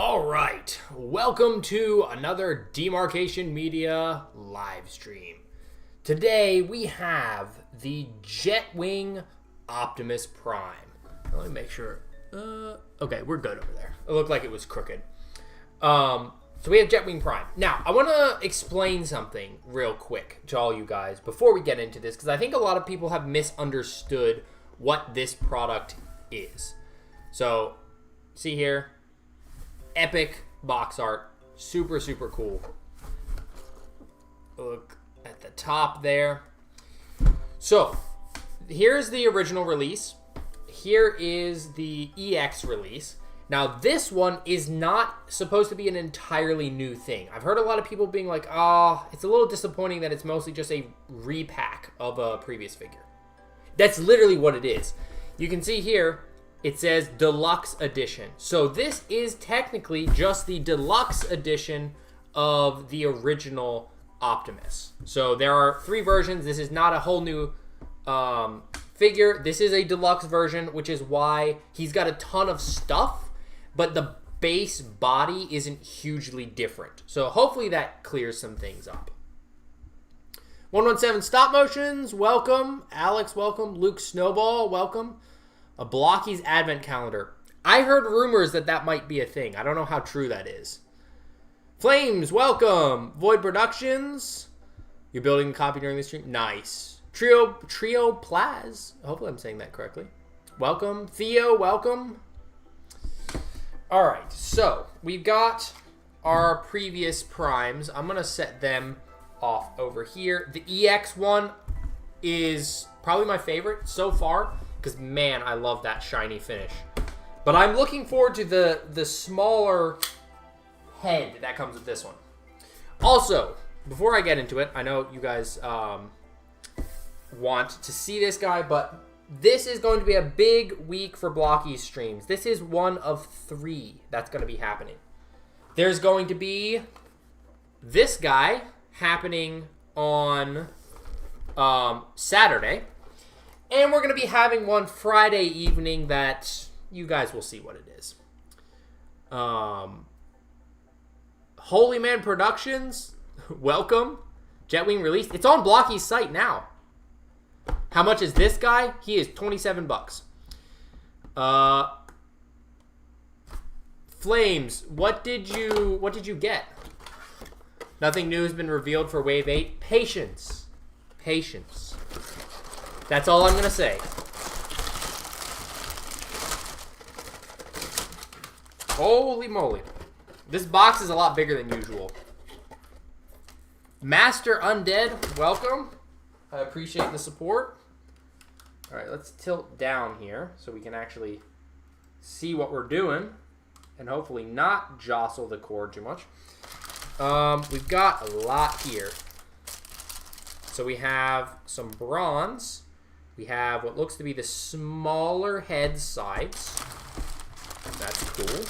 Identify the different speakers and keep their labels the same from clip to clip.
Speaker 1: All right, welcome to another Demarcation Media live stream. Today we have the Jetwing Optimus Prime. Let me make sure. Okay, we're good over there. It looked like it was crooked. So we have Jetwing Prime. Now, I want to explain something real quick to all you guys before we get into this, because I think a lot of people have misunderstood what this product is. So, see here. Epic box art. Super, super cool. Look at the top there. So, here's the original release. Here is the EX release. Now, this one is not supposed to be an entirely new thing. I've heard a lot of people being like, it's a little disappointing that it's mostly just a repack of a previous figure. That's literally what it is. You can see here, it says Deluxe Edition. So this is technically just the Deluxe Edition of the original Optimus. So there are 3 versions. This is not a whole new figure. This is a Deluxe version, which is why he's got a ton of stuff, but the base body isn't hugely different. So hopefully that clears some things up. 117 Stop Motions, welcome. Alex, welcome. Luke Snowball, welcome. A Blokees Advent Calendar. I heard rumors that that might be a thing. I don't know how true that is. Flames, welcome. Void Productions. You're building a copy during the stream? Nice. Trio Plaz. Hopefully I'm saying that correctly. Welcome. Theo, welcome. Alright, so we've got our previous primes. I'm going to set them off over here. The EX one is probably my favorite so far, because, man, I love that shiny finish. But I'm looking forward to the smaller head that comes with this one. Also, before I get into it, I know you guys want to see this guy, but this is going to be a big week for Blokees streams. This is one of 3 that's going to be happening. There's going to be this guy happening on Saturday. And we're going to be having one Friday evening that you guys will see what it is. Holy Man Productions, welcome. Jetwing released. It's on Blokees' site now. How much is this guy? He is 27 bucks. Flames, what did you get? Nothing new has been revealed for Wave 8. Patience. Patience. That's all I'm going to say. Holy moly. This box is a lot bigger than usual. Master Undead, welcome. I appreciate the support. All right, let's tilt down here so we can actually see what we're doing and hopefully not jostle the cord too much. We've got a lot here. So we have some bronze. We have what looks to be the smaller head sides. That's cool.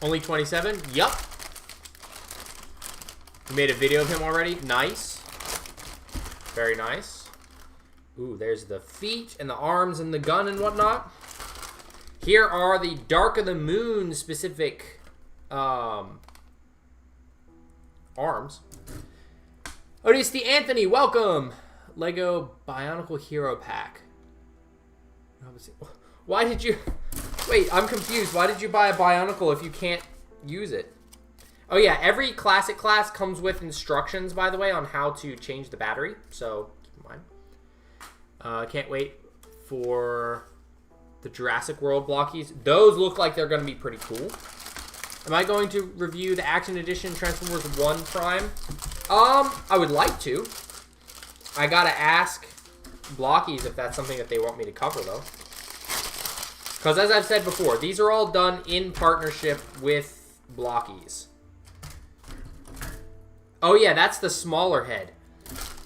Speaker 1: Only 27? Yup. We made a video of him already. Nice. Very nice. Ooh, there's the feet and the arms and the gun and whatnot. Here are the Dark of the Moon specific arms. Odysseus Anthony, welcome. Lego Bionicle Hero Pack. Why did you... Wait, I'm confused. Why did you buy a Bionicle if you can't use it? Oh yeah, every Classic Class comes with instructions, by the way, on how to change the battery. So, keep in mind. Can't wait for the Jurassic World Blokees. Those look like they're going to be pretty cool. Am I going to review the Action Edition Transformers 1 Prime? I would like to. I gotta ask Blokees if that's something that they want me to cover, though. Because as I've said before, these are all done in partnership with Blokees. Oh yeah, that's the smaller head.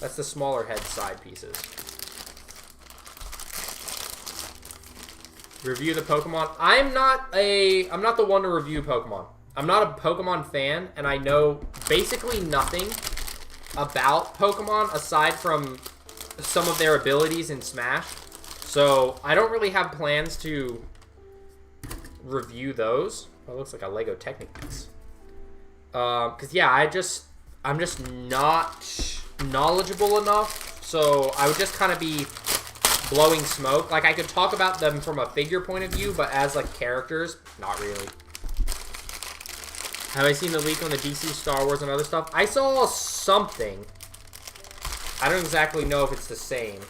Speaker 1: That's the smaller head side pieces. Review the Pokemon. I'm not the one to review Pokemon. I'm not a Pokemon fan, and I know basically nothing about Pokemon aside from some of their abilities in Smash. So I don't really have plans to review those. Oh, it looks like a Lego Technic piece. Because, yeah, I'm just not knowledgeable enough. So I would just kind of be blowing smoke. Like, I could talk about them from a figure point of view, but as, like, characters, not really. Have I seen the leak on the DC, Star Wars, and other stuff? I saw something. I don't exactly know if it's the same.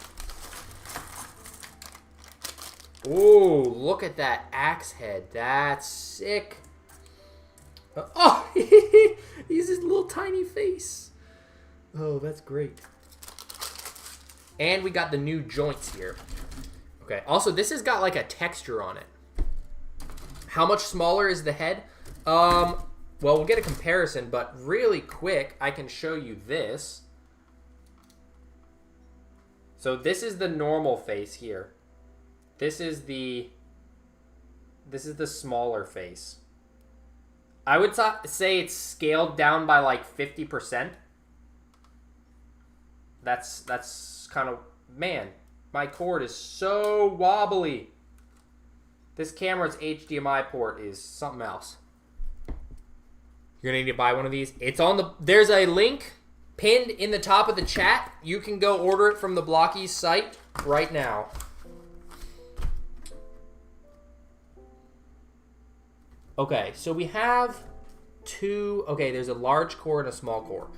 Speaker 1: Ooh, look at that axe head. That's sick. Oh, he's his little tiny face. Oh, that's great. And we got the new joints here. Okay, also, this has got like a texture on it. How much smaller is the head? Well, we'll get a comparison, but really quick, I can show you this. So this is the normal face here. This is the smaller face. I would say it's scaled down by like 50%. That's kind of, man, my cord is so wobbly. This camera's HDMI port is something else. You're gonna need to buy one of these. It's on the, there's a link pinned in the top of the chat. You can go order it from the Blokees site right now. Okay, so we have two, okay, there's a large core and a small core.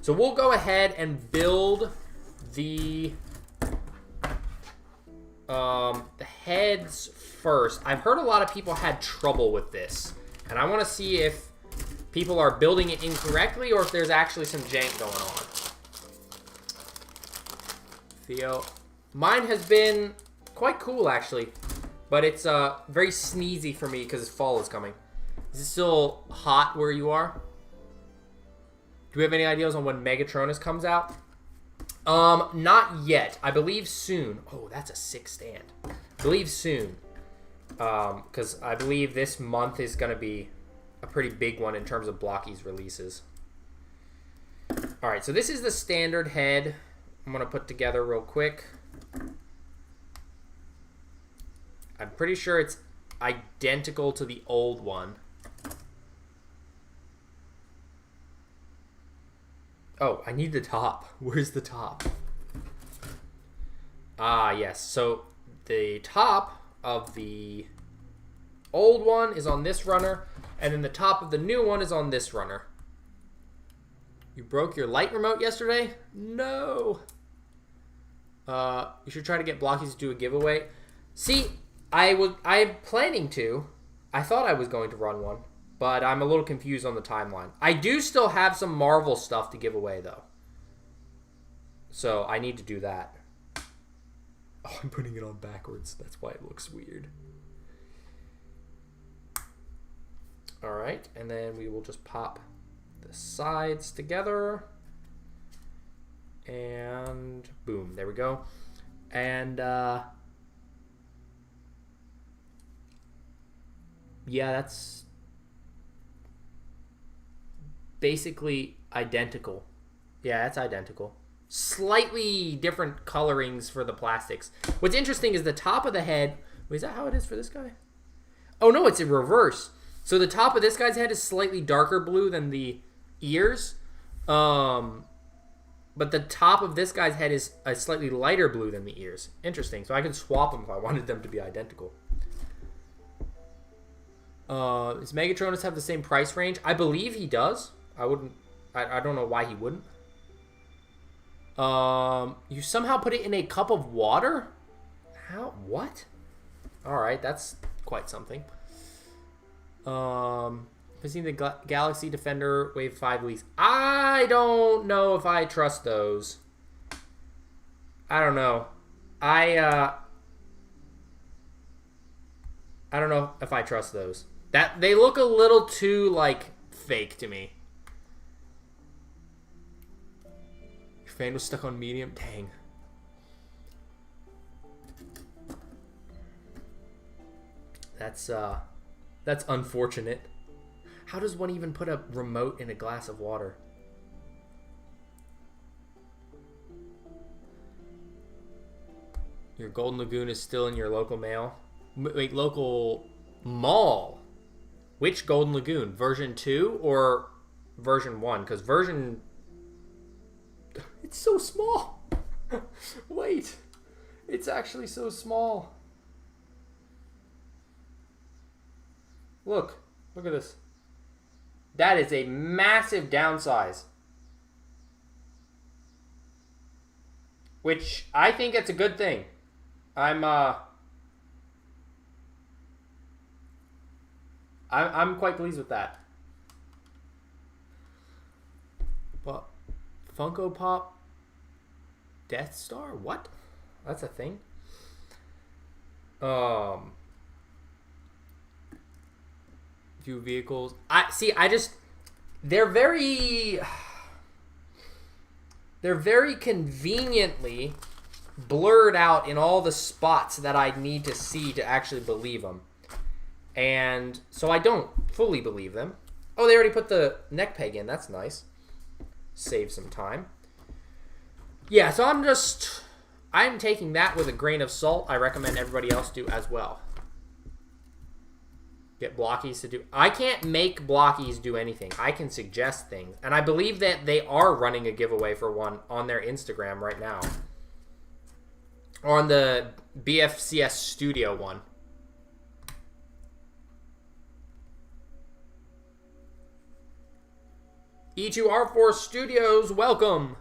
Speaker 1: So we'll go ahead and build the heads first. I've heard a lot of people had trouble with this, and I want to see if people are building it incorrectly or if there's actually some jank going on. Theo, mine has been quite cool actually, but it's very sneezy for me because fall is coming. Is it still hot where you are? Do we have any ideas on when Megatronus comes out? Not yet. I believe soon. Oh, that's a sick stand. I believe soon. Because I believe this month is going to be a pretty big one in terms of Blokees releases. Alright, so this is the standard head. I'm going to put together real quick. I'm pretty sure it's identical to the old one. Oh, I need the top. Where's the top? Ah, yes. So the top of the old one is on this runner, and then the top of the new one is on this runner. You broke your light remote yesterday? No. You should try to get Blokees to do a giveaway. See, I'm planning to. I thought I was going to run one, but I'm a little confused on the timeline. I do still have some Marvel stuff to give away, though. So I need to do that. Oh, I'm putting it on backwards. That's why it looks weird. All right, and then we will just pop the sides together. And boom, there we go. And yeah, that's basically identical. Yeah, that's identical. Slightly different colorings for the plastics. What's interesting is the top of the head. Wait, is that how it is for this guy? Oh no, it's in reverse. So the top of this guy's head is slightly darker blue than the ears. But the top of this guy's head is a slightly lighter blue than the ears. Interesting. So I could swap them if I wanted them to be identical. Does Megatronus have the same price range? I believe he does. I don't know why he wouldn't. You somehow put it in a cup of water? How? What? Alright, that's quite something. I've seen the Galaxy Defender Wave 5 leaks. I don't know if I trust those. I don't know. I don't know if I trust those. That they look a little too like fake to me. Your fan was stuck on medium. Dang. That's unfortunate. How does one even put a remote in a glass of water? Your Golden Lagoon is still in your local mail. Wait, local Maul. Which Golden Lagoon? Version 2 or version 1? Because version... It's so small. Wait. It's actually so small. Look. Look at this. That is a massive downsize. Which, I think it's a good thing. I'm quite pleased with that. But Funko Pop Death Star? What? That's a thing? Few vehicles. They're very conveniently blurred out in all the spots that I need to see to actually believe them. And so I don't fully believe them. Oh, they already put the neck peg in. That's nice. Save some time. Yeah, so I'm taking that with a grain of salt. I recommend everybody else do as well. Get Blokees to do... I can't make Blokees do anything. I can suggest things. And I believe that they are running a giveaway for one on their Instagram right now. On the BFCS Studio one. E2R4 Studios, welcome.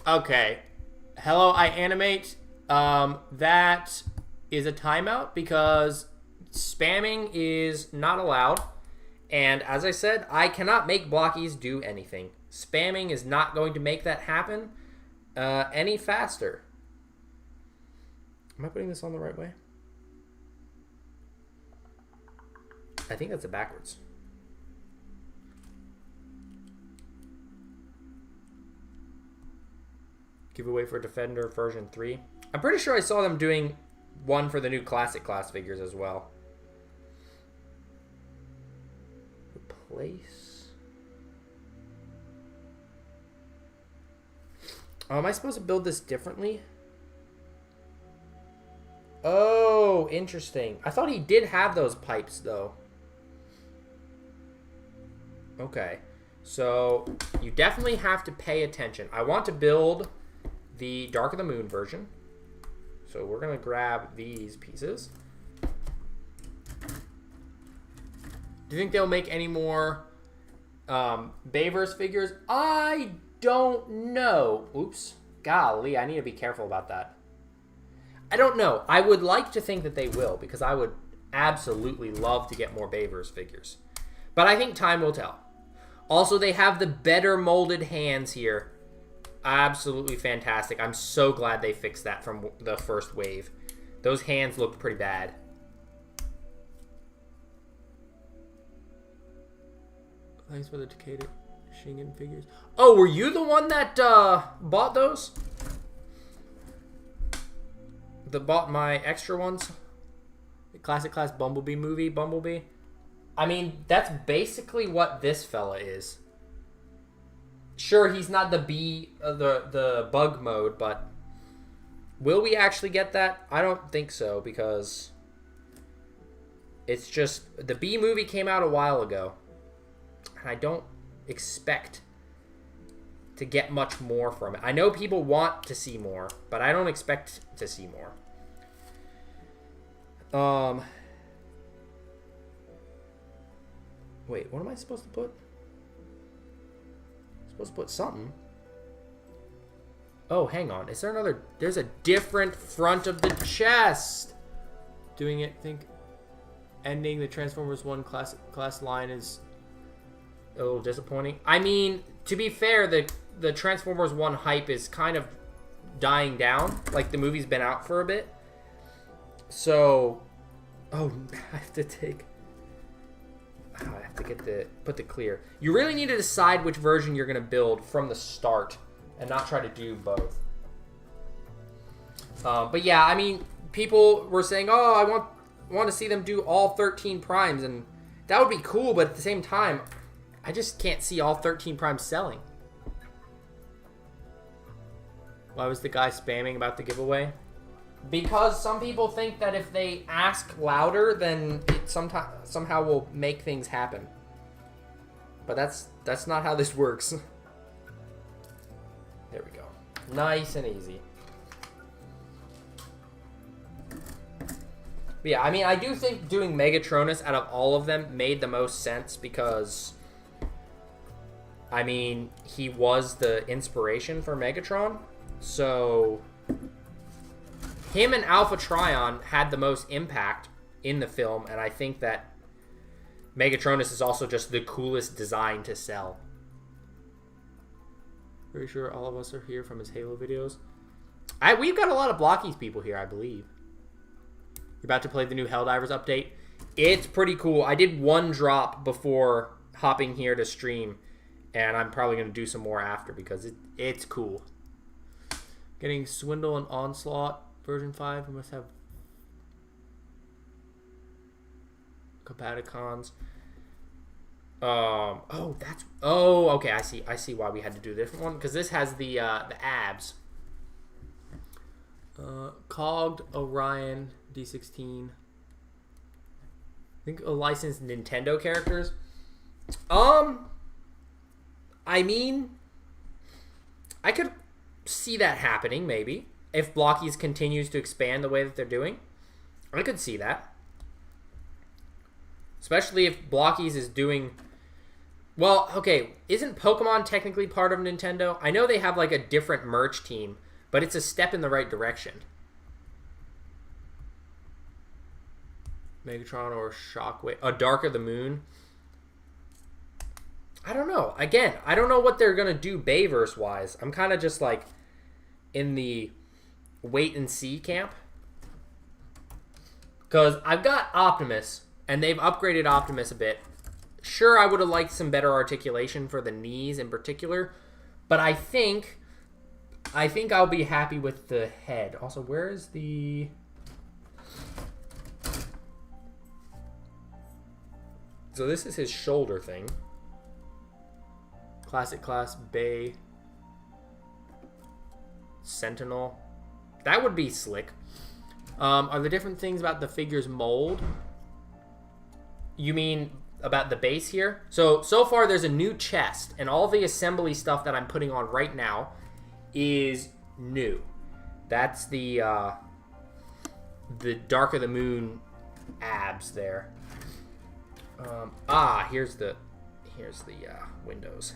Speaker 1: Okay. Hello, I animate. That is a timeout because spamming is not allowed. And as I said, I cannot make Blokees do anything. Spamming is not going to make that happen any faster. Am I putting this on the right way? I think that's it backwards. Giveaway for Defender version 3. I'm pretty sure I saw them doing one for the new Classic Class figures as well. Replace. Oh, am I supposed to build this differently? Oh, interesting. I thought he did have those pipes, though. Okay. So, you definitely have to pay attention. I want to build the Dark of the Moon version. So we're going to grab these pieces. Do you think they'll make any more Bayverse figures? I don't know. Oops. Golly, I need to be careful about that. I don't know. I would like to think that they will because I would absolutely love to get more Bayverse figures. But I think time will tell. Also, they have the better molded hands here. Absolutely fantastic. I'm so glad they fixed that from the first wave. Those hands looked pretty bad. Thanks for the Takeda Shingen figures. Oh, were you the one that bought those? That bought my extra ones? The Classic Class Bumblebee movie, Bumblebee? I mean, that's basically what this fella is. Sure, he's not the the bug mode, but will we actually get that? I don't think so, because it's just the B movie came out a while ago, and I don't expect to get much more from it. I know people want to see more, but I don't expect to see more. Wait, what am I supposed to put? Supposed to put something. Oh, hang on. Is there another? There's a different front of the chest. Doing it, I think. Ending the Transformers 1 class line is a little disappointing. I mean, to be fair, the Transformers 1 hype is kind of dying down. Like, the movie's been out for a bit. So, oh, I have to take... I have to put the clear. You really need to decide which version you're going to build from the start and not try to do both. But yeah, I mean, people were saying, oh, I want to see them do all 13 primes, and that would be cool, but at the same time, I just can't see all 13 primes selling. Why was the guy spamming about the giveaway? Because some people think that if they ask louder, then it somehow will make things happen. But that's not how this works. There we go. Nice and easy. But yeah, I mean, I do think doing Megatronus out of all of them made the most sense because, I mean, he was the inspiration for Megatron. So, him and Alpha Trion had the most impact in the film, and I think that Megatronus is also just the coolest design to sell. Pretty sure all of us are here from his Halo videos. We've got a lot of Blokees people here, I believe. You're about to play the new Helldivers update. It's pretty cool. I did one drop before hopping here to stream, and I'm probably going to do some more after because it's cool. Getting Swindle and Onslaught version 5. We must have Combaticons. Okay, I see why we had to do a different one because this has the abs. Cogged Orion D16. I think licensed Nintendo characters. I mean, I could see that happening maybe if Blokees continues to expand the way that they're doing. I could see that, especially if Blokees is doing well. Okay, isn't Pokemon technically part of Nintendo? I know they have like a different merch team, but it's a step in the right direction. Megatron or Shockwave. Dark of the Moon. I don't know. Again, I don't know what they're going to do Bayverse-wise. I'm kind of just like in the wait and see camp. Because I've got Optimus, and they've upgraded Optimus a bit. Sure, I would have liked some better articulation for the knees in particular. But I think I'll be happy with the head. Also, where is the... So this is his shoulder thing. Classic Class, Bay, Sentinel. That would be slick. Are there different things about the figure's mold? You mean about the base here? So far there's a new chest, and all the assembly stuff that I'm putting on right now is new. That's the Dark of the Moon abs there. Here's the windows.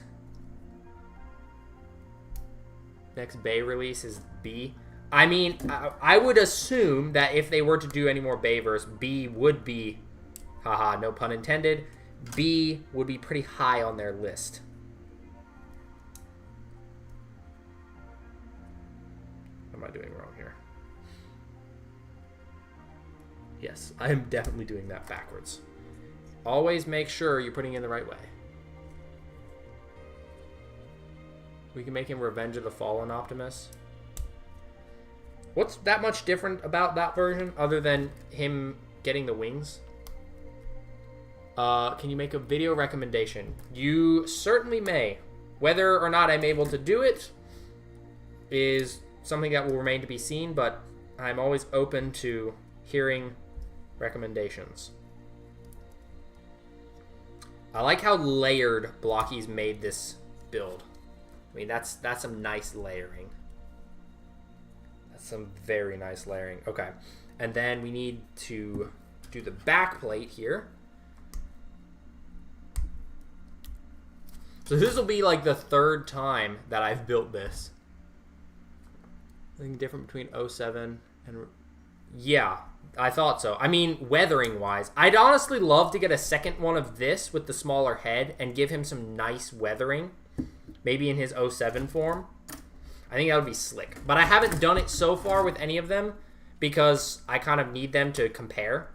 Speaker 1: Next Bay release is B. I mean, I would assume that if they were to do any more Bayverse, B would be, haha, no pun intended, B would be pretty high on their list. What am I doing wrong here? Yes, I am definitely doing that backwards. Always make sure you're putting it in the right way. We can make him Revenge of the Fallen Optimus. What's that much different about that version other than him getting the wings? Can you make a video recommendation? You certainly may. Whether or not I'm able to do it is something that will remain to be seen, but I'm always open to hearing recommendations. I like how layered Blokees made this build. I mean, that's some nice layering. That's some very nice layering. Okay, and then we need to do the back plate here. So this will be like the third time that I've built this. Anything different between 07 and... Yeah, I thought so. I mean, weathering-wise, I'd honestly love to get a second one of this with the smaller head and give him some nice weathering. Maybe in his 07 form. I think that would be slick. But I haven't done it so far with any of them because I kind of need them to compare.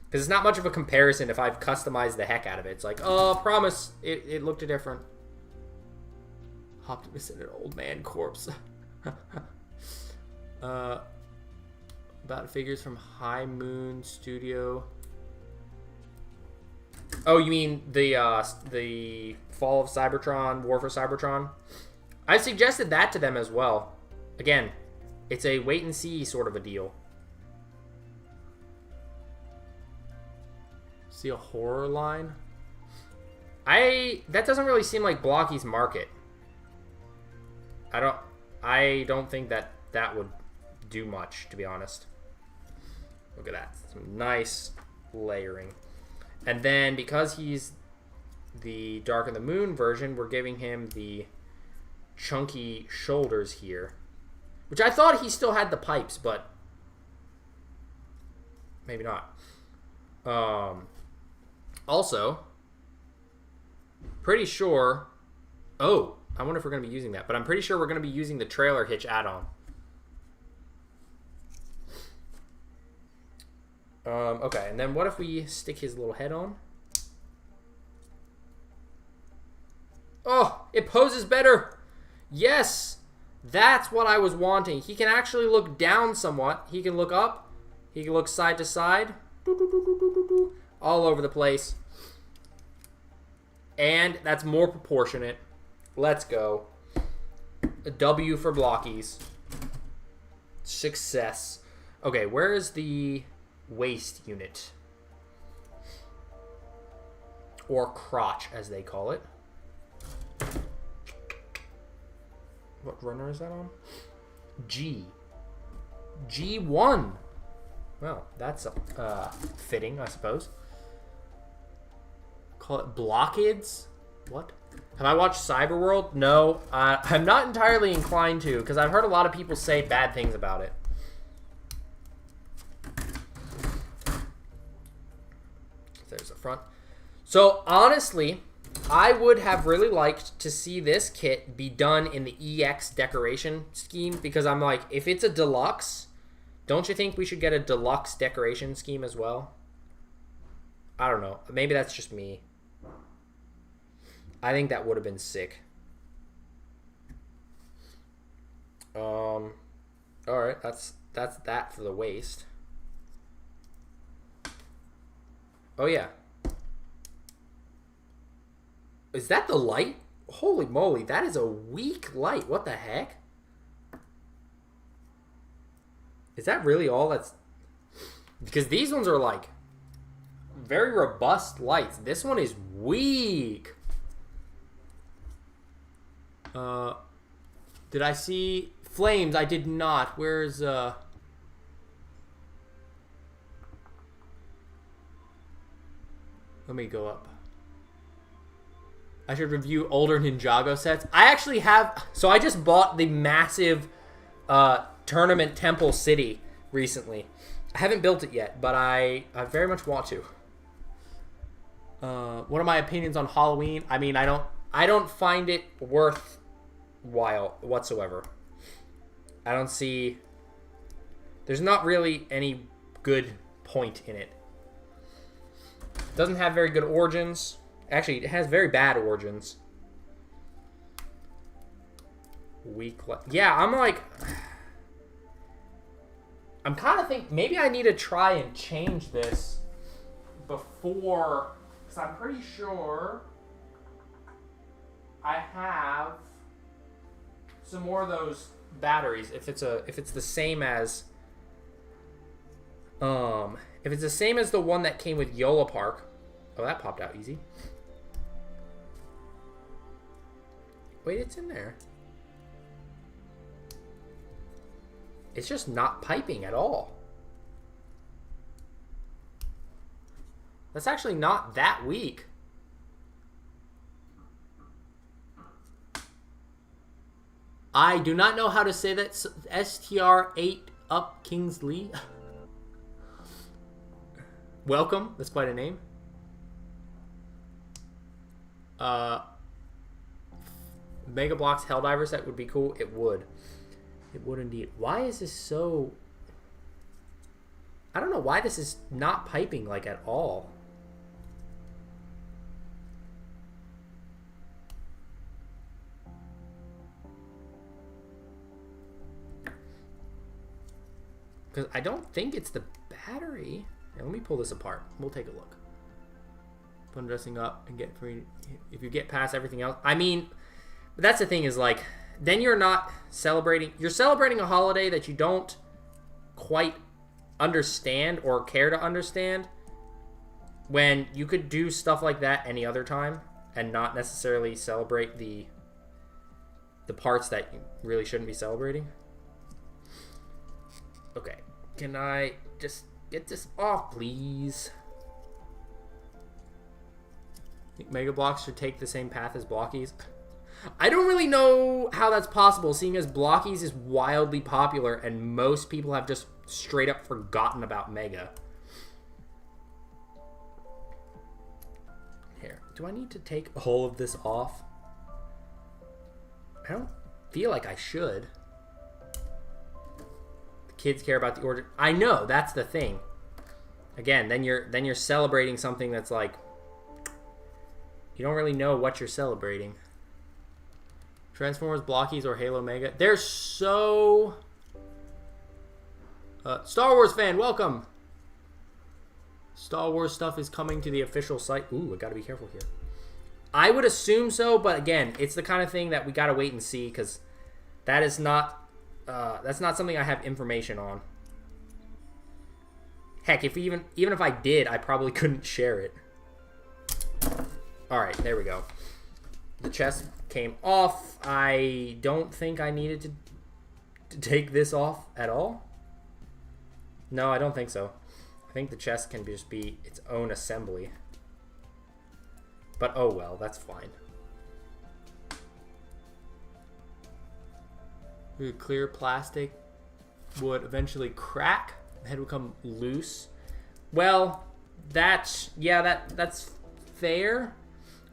Speaker 1: Because it's not much of a comparison if I've customized the heck out of it. It's like, oh, promise, it looked different. Optimus in an old man corpse. About figures from High Moon Studio. Oh, you mean the Fall of Cybertron, War for Cybertron? I suggested that to them as well. Again, it's a wait and see sort of a deal. See a horror line? That doesn't really seem like Blokees market. I don't think that would do much, to be honest. Look at that. Some nice layering. And then because he's the Dark of the Moon version, we're giving him the chunky shoulders here. Which I thought he still had the pipes, but maybe not. Also, pretty sure... Oh, I wonder if we're going to be using that. But I'm pretty sure we're going to be using the trailer hitch add-on. Okay, and then what if we stick his little head on? Oh, it poses better. Yes, that's what I was wanting. He can actually look down somewhat. He can look up. He can look side to side. All over the place. And that's more proportionate. Let's go. A W for Blokees. Success. Okay, where is the waist unit? Or crotch, as they call it. What runner is that on? G. G1. Well, that's fitting, I suppose. Call it Blokees? What? Have I watched Cyberworld? No. I'm not entirely inclined to, because I've heard a lot of people say bad things about it. There's the front. So, honestly, I would have really liked to see this kit be done in the EX decoration scheme, because I'm like, if it's a deluxe, don't you think we should get a deluxe decoration scheme as well? I don't know. Maybe that's just me. I think that would have been sick. All right, that's that for the waist. Oh yeah. Is that the light? Holy moly, that is a weak light. What the heck? Is that really all that's... Because these ones are like very robust lights. This one is weak. Did I see flames? I did not. Where's let me go up. I should review older Ninjago sets. I actually have... So I just bought the massive Tournament Temple City recently. I haven't built it yet, but I very much want to. What are my opinions on Halloween? I mean, I don't find it worthwhile whatsoever. I don't see... There's not really any good point in it. It doesn't have very good origins. Actually, it has very bad origins. Weak. Yeah, I'm like... I'm kind of thinking... Maybe I need to try and change this before... Because I'm pretty sure I have some more of those batteries. If it's the same as... if it's the same as the one that came with Yola Park... Oh, that popped out easy. Wait, it's in there. It's just not piping at all. That's actually not that weak. I do not know how to say that. STR8 up Kingsley. Welcome. That's quite a name. Mega Bloks Helldiver set would be cool. It would. It would indeed. Why is this so... I don't know why this is not piping like at all. Because I don't think it's the battery. Here, let me pull this apart. We'll take a look. Fun dressing up and get free. If you get past everything else. I mean, but that's the thing is like, then you're not celebrating. You're celebrating a holiday that you don't quite understand or care to understand when you could do stuff like that any other time and not necessarily celebrate the parts that you really shouldn't be celebrating. Okay, can I just get this off, please? I think Mega Bloks should take the same path as Blokees. I don't really know how that's possible, seeing as Blokees is wildly popular and most people have just straight up forgotten about Mega. Here, do I need to take all of this off? I don't feel like I should. The kids care about the order. I know, that's the thing. Again, then you're celebrating something that's like, you don't really know what you're celebrating. Transformers, Blokees, or Halo Mega. They're so... Star Wars fan, welcome! Star Wars stuff is coming to the official site. Ooh, I gotta be careful here. I would assume so, but again, it's the kind of thing that we gotta wait and see, because that is not... that's not something I have information on. Heck, if even if I did, I probably couldn't share it. Alright, there we go. The chest came off. I don't think I needed to take this off at all. No, I don't think so. I think the chest can just be its own assembly. But oh well, that's fine. Clear plastic would eventually crack. The head would come loose. Well, that's fair.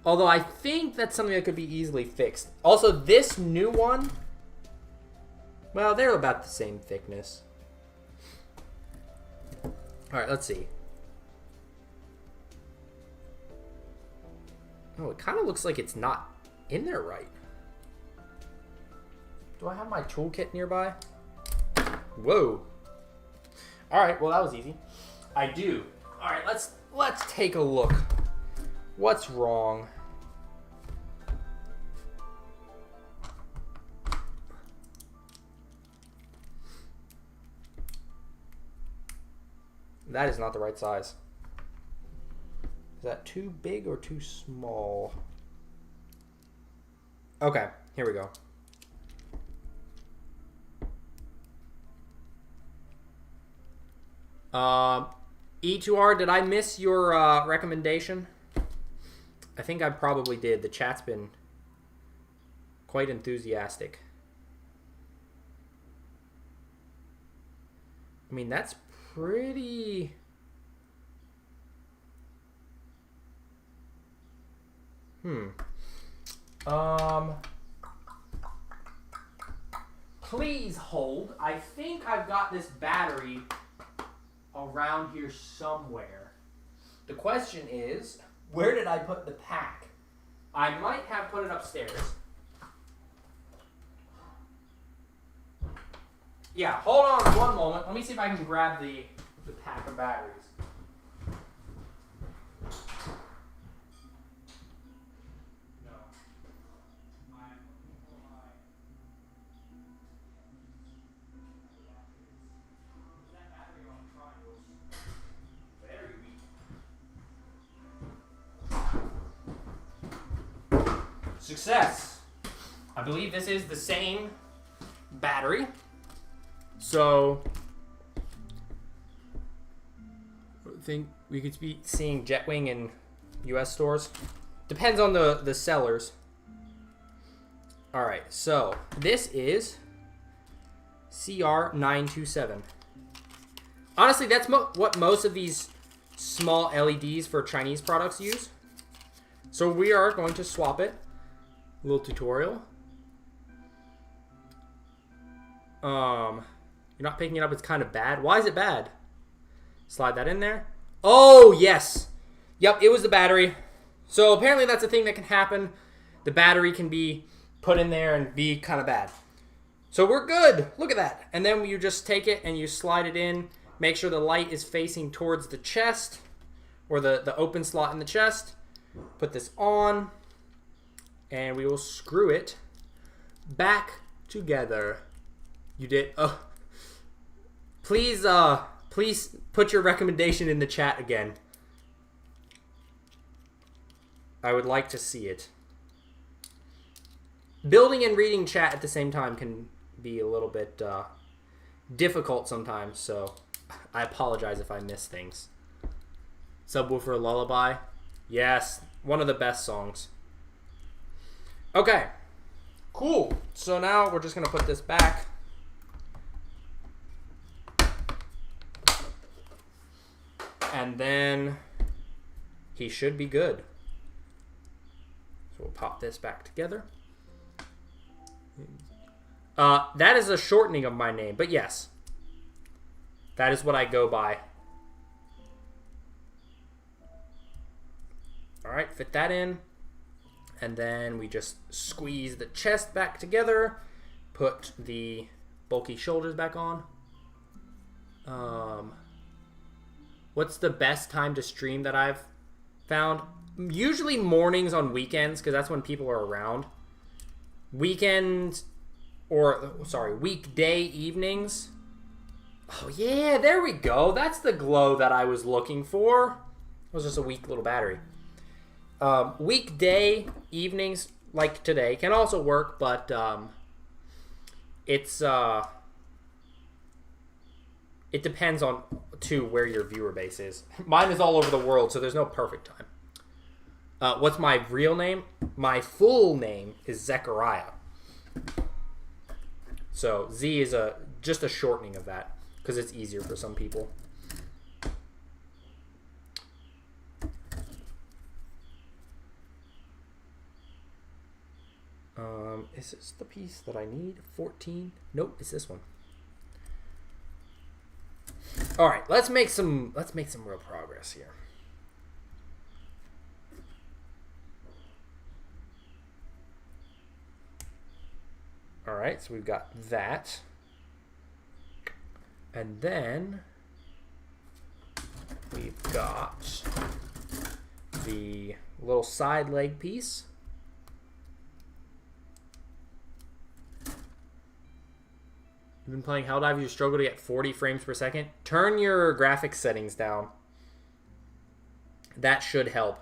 Speaker 1: Although I think that's something that could be easily fixed. Also, this new one, well, they're about the same thickness. All right, let's see. Oh, it kind of looks like it's not in there right. Do I have my toolkit nearby? Whoa. All right, well, that was easy. I do. All right, let's take a look. What's wrong? That is not the right size. Is that too big or too small? Okay, here we go. E2R, did I miss your recommendation? I think I probably did. The chat's been quite enthusiastic. I mean, that's pretty... Please hold. I think I've got this battery around here somewhere. The question is, where did I put the pack? I might have put it upstairs. Yeah, hold on one moment. Let me see if I can grab the pack of batteries. Success. I believe this is the same battery. So I think we could be seeing Jetwing in US stores. Depends on the sellers. Alright, so this is CR927. Honestly, that's what most of these small LEDs for Chinese products use. So we are going to swap it. A little tutorial. You're not picking it up. It's kind of bad. Why is it bad? Slide that in there. Oh, yes. Yep, it was the battery. So apparently that's a thing that can happen. The battery can be put in there and be kind of bad. So we're good. Look at that. And then you just take it and you slide it in. Make sure the light is facing towards the chest or the open slot in the chest. Put this on. And we will screw it back together. You did. Oh, please put your recommendation in the chat again. I would like to see it. Building and reading chat at the same time can be a little bit difficult sometimes, so I apologize if I miss things. Subwoofer Lullaby. Yes, one of the best songs. Okay, cool. So now we're just going to put this back. And then he should be good. So we'll pop this back together. That is a shortening of my name, but yes. That is what I go by. Alright, fit that in. And then we just squeeze the chest back together. Put the bulky shoulders back on. What's the best time to stream that I've found? Usually mornings on weekends, because that's when people are around. Weekends, or sorry, weekday evenings. Oh yeah, there we go. That's the glow that I was looking for. It was just a weak little battery. Weekday evenings, like today, can also work, but it depends on where your viewer base is. Mine is all over the world, so there's no perfect time. What's my real name? My full name is Zechariah. So Z is just a shortening of that because it's easier for some people. Is this the piece that I need? 14? Nope, it's this one. All right, let's make some real progress here. All right, so we've got that. And then we've got the little side leg piece. You've been playing Helldive, you struggle to get 40 frames per second. Turn your graphics settings down. That should help.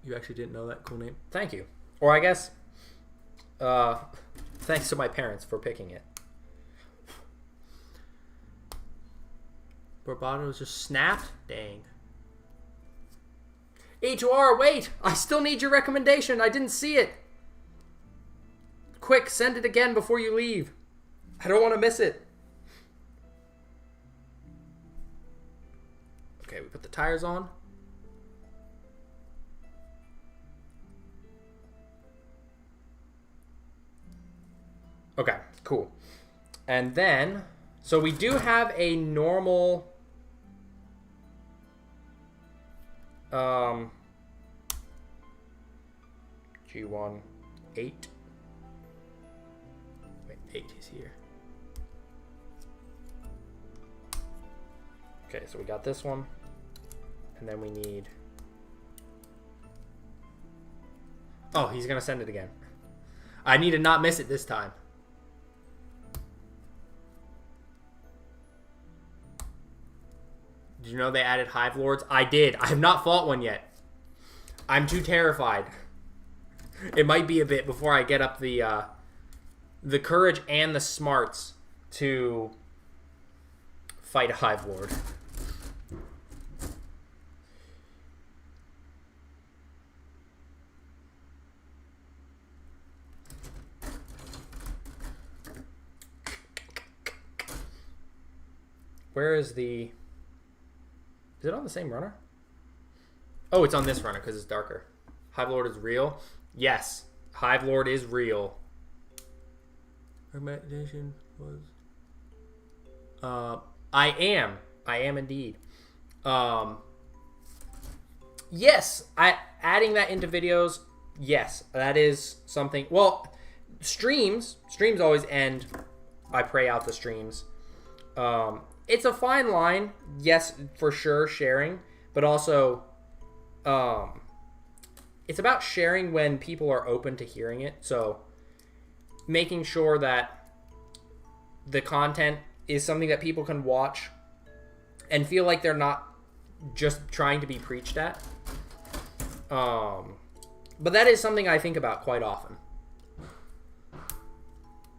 Speaker 1: You actually didn't know that? Cool name. Thank you. Or I guess, thanks to my parents for picking it. Barbados just snapped? Dang. H2R, wait! I still need your recommendation. I didn't see it. Quick, send it again before you leave. I don't want to miss it. Okay, we put the tires on. Okay, cool. And then, so we do have a normal G1 8. Wait, 8 is here. Okay, so we got this one. And then we need... Oh, he's going to send it again. I need to not miss it this time. Did you know they added Hive Lords? I did. I have not fought one yet. I'm too terrified. It might be a bit before I get up the courage and the smarts to fight a Hive Lord. Where is the... Is it on the same runner? Oh, it's on this runner because it's darker. Hive Lord is real? Yes. Hive Lord is real. Recommendation was... I am indeed. Yes. Adding that into videos, yes. That is something... Well, streams always end... I pray out the streams. It's a fine line, yes, for sure, sharing, but also, it's about sharing when people are open to hearing it. So, making sure that the content is something that people can watch and feel like they're not just trying to be preached at. But that is something I think about quite often.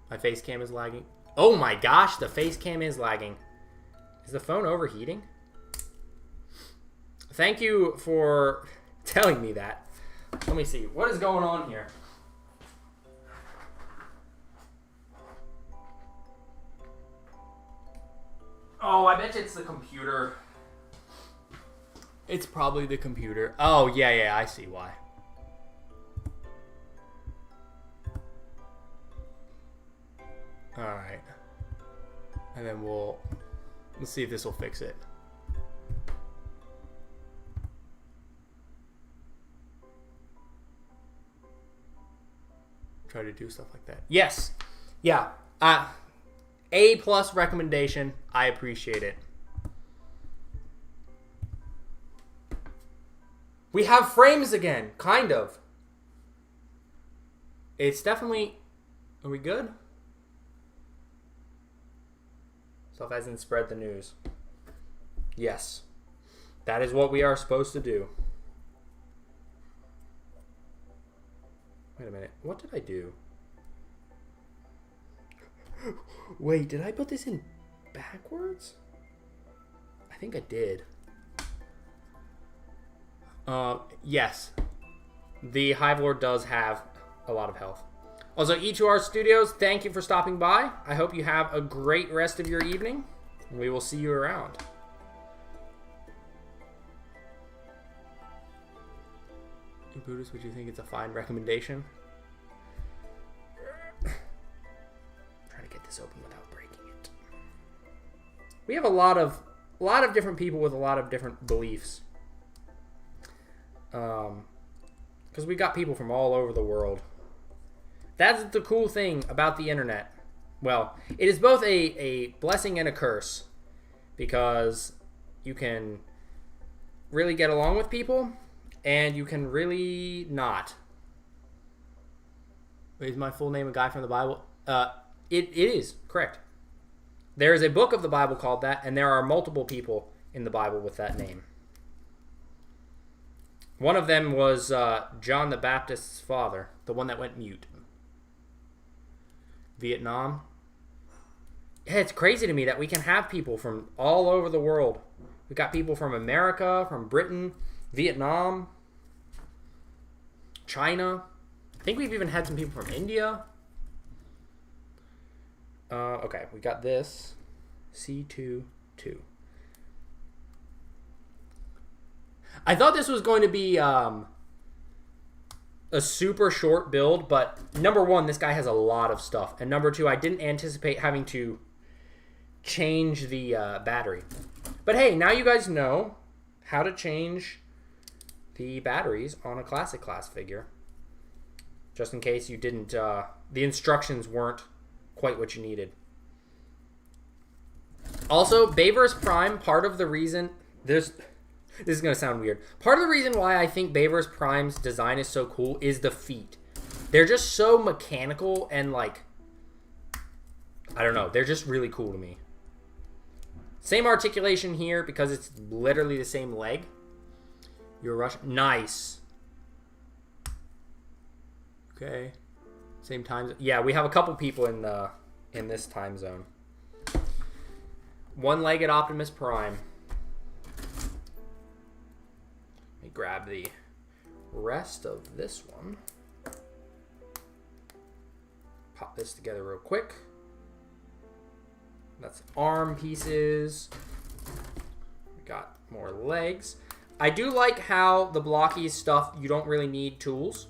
Speaker 1: My face cam is lagging. Oh my gosh, the face cam is lagging. Is the phone overheating? Thank you for telling me that. Let me see. What is going on here? Oh, I bet you it's the computer. It's probably the computer. Oh, yeah, I see why. Alright. And then let's see if this will fix it. Try to do stuff like that. Yes. Yeah. A+ recommendation. I appreciate it. We have frames again. Kind of. It's definitely... Are we good? Stuff hasn't spread the news. Yes. That is what we are supposed to do. Wait a minute. What did I do? Wait, did I put this in backwards? I think I did. Yes. The Hive Lord does have a lot of health. Also, E2R Studios, thank you for stopping by. I hope you have a great rest of your evening. We will see you around. Buddhist, would you think it's a fine recommendation? Trying to get this open without breaking it. We have a lot of different people with a lot of different beliefs. Because we got people from all over the world. That's the cool thing about the internet. Well, it is both a blessing and a curse, because you can really get along with people, and you can really not. Is my full name a guy from the Bible? It is, correct. There is a book of the Bible called that, and there are multiple people in the Bible with that name. One of them was John the Baptist's father, the one that went mute. Vietnam. Yeah, it's crazy to me that we can have people from all over the world. We got people from America, from Britain, Vietnam, China. I think we've even had some people from India. Okay, we got this. C22. I thought this was going to be a super short build, but number one, this guy has a lot of stuff. And number two, I didn't anticipate having to change the battery. But hey, now you guys know how to change the batteries on a Classic Class figure. Just in case you didn't, the instructions weren't quite what you needed. Also, Bayverse Prime, part of the reason, this is going to sound weird. Part of the reason why I think Bayverse Prime's design is so cool is the feet. They're just so mechanical and like, I don't know, they're just really cool to me. Same articulation here because it's literally the same leg. You're Russian. Nice. Okay. Same time. Yeah, we have a couple people in this time zone. One-legged Optimus Prime. Let me grab the rest of this one. Pop this together real quick. That's arm pieces. We got more legs. I do like how the Blokees stuff, you don't really need tools.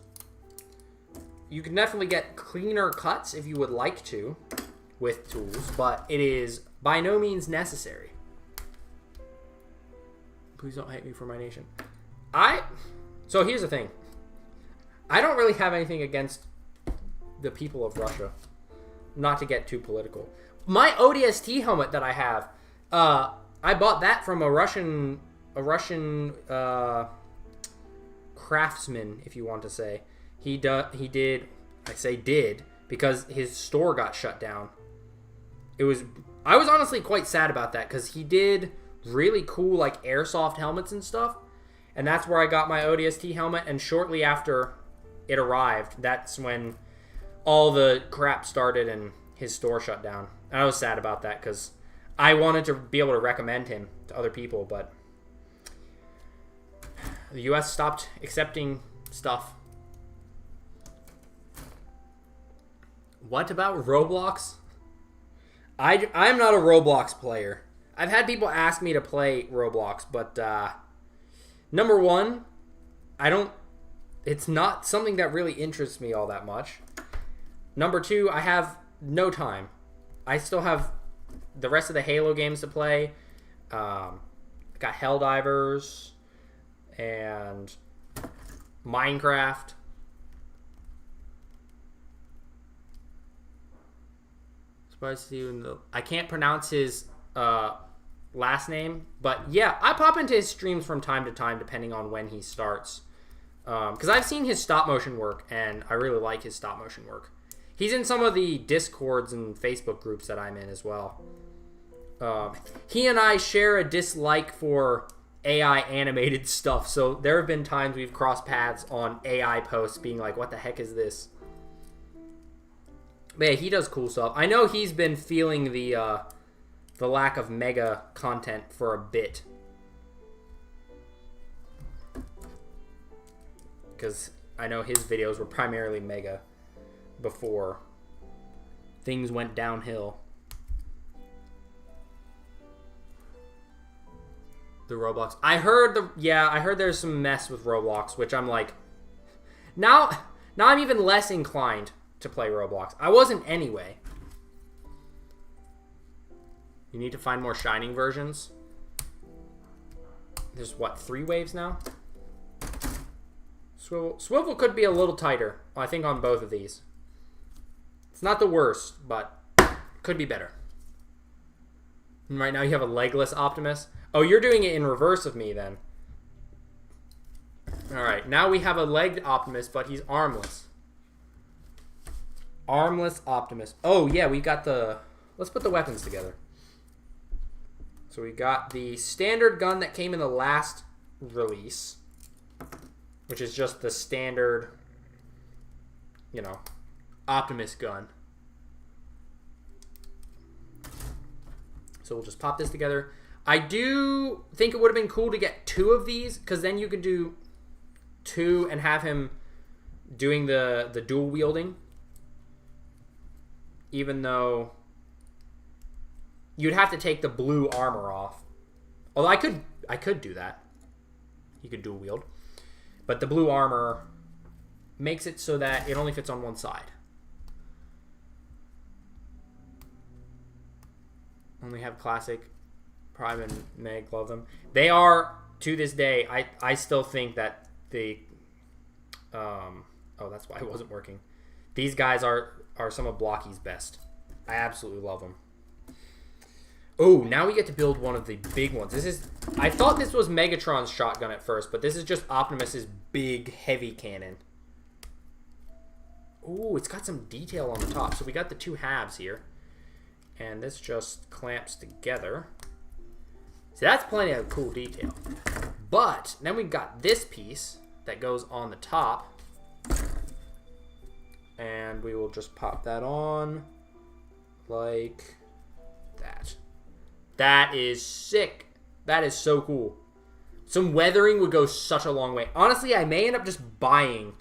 Speaker 1: You can definitely get cleaner cuts if you would like to with tools, but it is by no means necessary. Please don't hate me for my nation. So here's the thing. I don't really have anything against the people of Russia. Not to get too political. My ODST helmet that I have, I bought that from a Russian craftsman, if you want to say. He did, I say did, because his store got shut down. I was honestly quite sad about that, because he did really cool, like, airsoft helmets and stuff. And that's where I got my ODST helmet. And shortly after it arrived, that's when all the crap started and his store shut down. And I was sad about that because I wanted to be able to recommend him to other people, but the US stopped accepting stuff. What about Roblox? I'm not a Roblox player. I've had people ask me to play Roblox, but number one, it's not something that really interests me all that much. Number two, I have no time. I still have the rest of the Halo games to play. Got Helldivers and Minecraft. I can't pronounce his last name, but yeah, I pop into his streams from time to time depending on when he starts. Because I've seen his stop motion work, and I really like his stop motion work. He's in some of the Discords and Facebook groups that I'm in as well. He and I share a dislike for AI animated stuff, so there have been times we've crossed paths on AI posts being like, what the heck is this? But yeah, he does cool stuff. I know he's been feeling the lack of mega content for a bit. Because I know his videos were primarily mega before things went downhill. The Roblox. I heard there's some mess with Roblox, which I'm like, now I'm even less inclined to play Roblox. I wasn't anyway. You need to find more shining versions. There's what, 3 waves now? Swivel could be a little tighter, I think, on both of these. It's not the worst, but could be better. And right now you have a legless Optimus. Oh, you're doing it in reverse of me then. Alright, now we have a legged Optimus, but he's armless. Armless Optimus. Oh, yeah, we got the... Let's put the weapons together. So we got the standard gun that came in the last release, which is just the standard, you know, Optimus gun. So we'll just pop this together. I do think it would have been cool to get 2 of these, because then you could do 2 and have him doing the dual wielding. Even though you'd have to take the blue armor off. Although I could do that. You could dual wield. But the blue armor makes it so that it only fits on one side. Only have Classic, Prime, and Meg. Love them. They are, to this day, I still think that the... oh, that's why it wasn't working. These guys are some of Blokees' best. I absolutely love them. Oh, now we get to build one of the big ones. I thought this was Megatron's shotgun at first, but this is just Optimus's big, heavy cannon. Oh, it's got some detail on the top. So we got the 2 halves here. And this just clamps together. See, that's plenty of cool detail. But then we got this piece that goes on the top. And we will just pop that on like that. That is sick. That is so cool. Some weathering would go such a long way. Honestly, I may end up just buying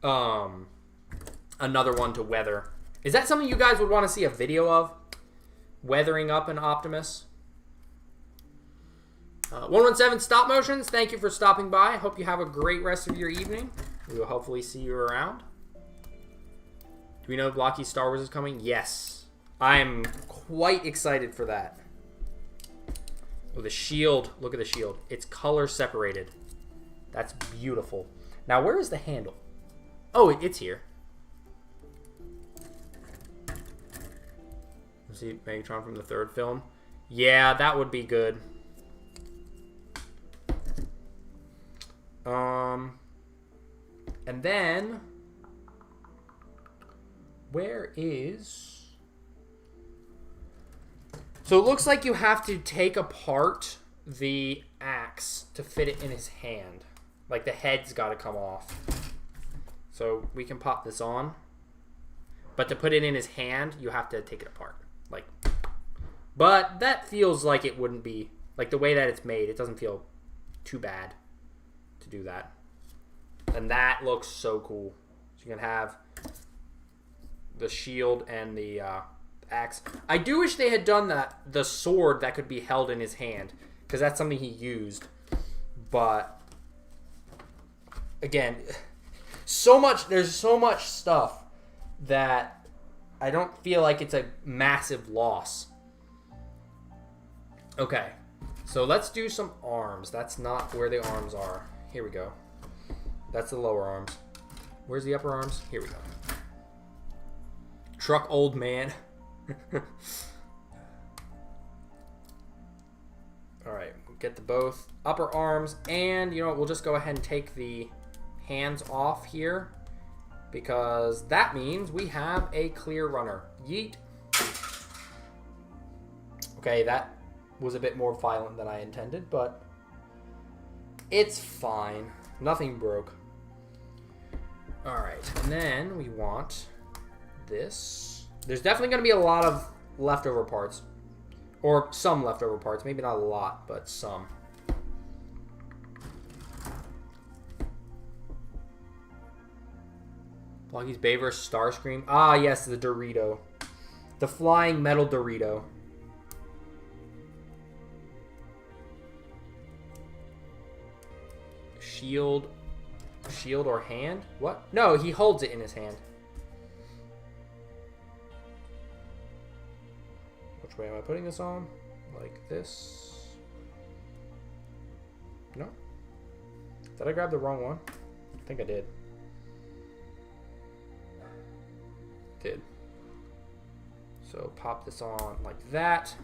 Speaker 1: another one to weather. Is that something you guys would want to see a video of? Weathering up an Optimus? 117 Stop Motions, thank you for stopping by. Hope you have a great rest of your evening. We will hopefully see you around. Do we know Blokees Star Wars is coming? Yes. I'm quite excited for that. Oh, the shield. Look at the shield. It's color separated. That's beautiful. Now, where is the handle? Oh, it's here. See Megatron from the 3rd film. Yeah, that would be good. And then... Where is... So it looks like you have to take apart the axe to fit it in his hand. Like the head's got to come off. So we can pop this on. But to put it in his hand, you have to take it apart. Like, but that feels like it wouldn't be, like the way that it's made, it doesn't feel too bad to do that. And that looks so cool. So you can have the shield and the axe. I do wish they had done the sword that could be held in his hand, because that's something he used. But again, there's so much stuff that I don't feel like it's a massive loss. Okay, so let's do some arms. That's not where the arms are. Here we go. That's the lower arms. Where's the upper arms? Here we go. Truck old man. Alright, we'll get the both upper arms, and you know what, we'll just go ahead and take the hands off here, because that means we have a clear runner. Yeet. Okay, that was a bit more violent than I intended, but it's fine. Nothing broke. Alright, and then we want this. There's definitely going to be a lot of leftover parts. Or some leftover parts. Maybe not a lot, but some. Blokees Bayverse Starscream. Ah, yes, the Dorito. The flying metal Dorito. Shield or hand? What? No, he holds it in his hand. Which way am I putting this on? Like this? No? Did I grab the wrong one? I think I did. Did. So pop this on like that.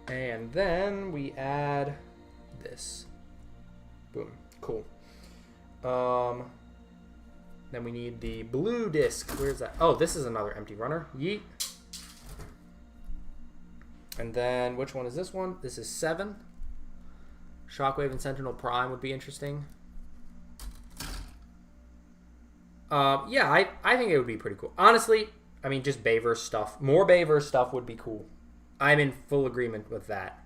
Speaker 1: And then we add this. Boom. Cool. Then we need the blue disc. Where's that? Oh, this is another empty runner. Yeet. And then, which one is this one? This is 7. Shockwave and Sentinel Prime would be interesting. Yeah, I think it would be pretty cool. Honestly, I mean, just Bayverse stuff. More Bayverse stuff would be cool. I'm in full agreement with that.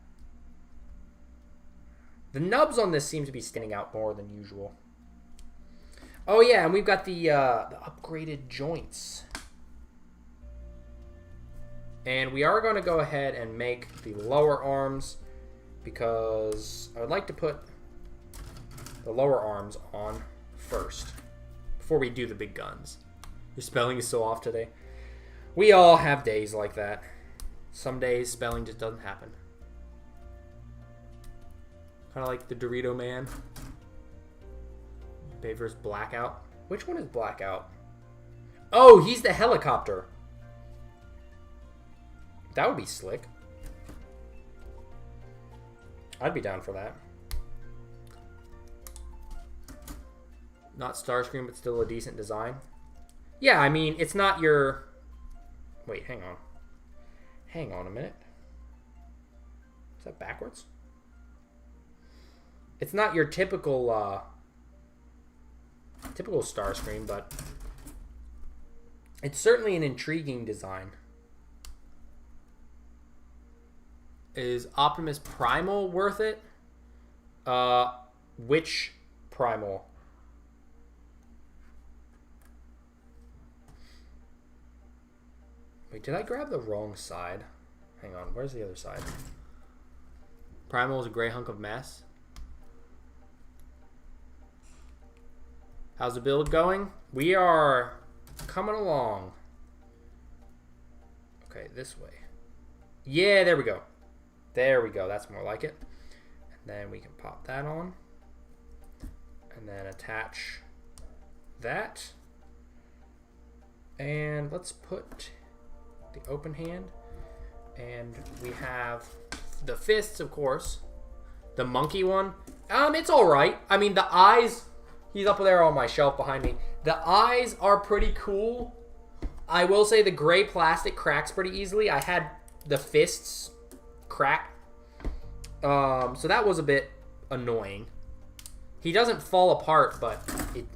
Speaker 1: The nubs on this seem to be standing out more than usual. Oh yeah, and we've got the upgraded joints. And we are going to go ahead and make the lower arms, because I would like to put the lower arms on first before we do the big guns. Your spelling is so off today. We all have days like that. Some days spelling just doesn't happen. Kind of like the Dorito Man. Bayverse Blackout. Which one is Blackout? Oh, he's the helicopter. That would be slick. I'd be down for that. Not Starscream, but still a decent design. Yeah, I mean, it's not your... Wait, hang on. Hang on a minute. Is that backwards? It's not your typical Starscream, but it's certainly an intriguing design. Is Optimus Primal worth it? Which Primal? Wait, did I grab the wrong side? Hang on, where's the other side? Primal is a gray hunk of mess. How's the build going? We are coming along. Okay, this way. Yeah, there we go. There we go. That's more like it. And then we can pop that on. And then attach that. And let's put the open hand. And we have the fists, of course. The monkey one. It's alright. I mean, the eyes... He's up there on my shelf behind me. The eyes are pretty cool. I will say the gray plastic cracks pretty easily. I had the fists crack. So that was a bit annoying. He doesn't fall apart, but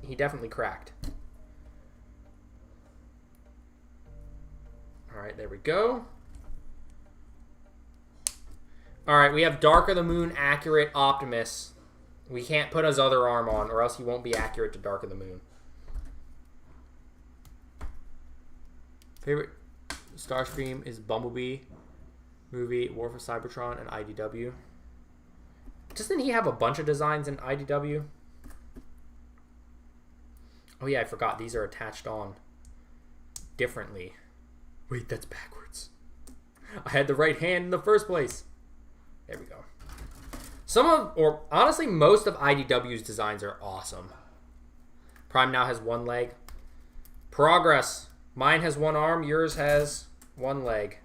Speaker 1: he definitely cracked. All right, there we go. All right, we have Dark of the Moon accurate Optimus. We can't put his other arm on, or else he won't be accurate to Dark of the Moon. Favorite Starscream is Bumblebee, movie, War for Cybertron, and IDW. Doesn't he have a bunch of designs in IDW? Oh yeah, I forgot. These are attached on differently. Wait, that's backwards. I had the right hand in the first place. There we go. Or honestly, most of IDW's designs are awesome. Prime now has one leg. Progress. Mine has one arm. Yours has one leg.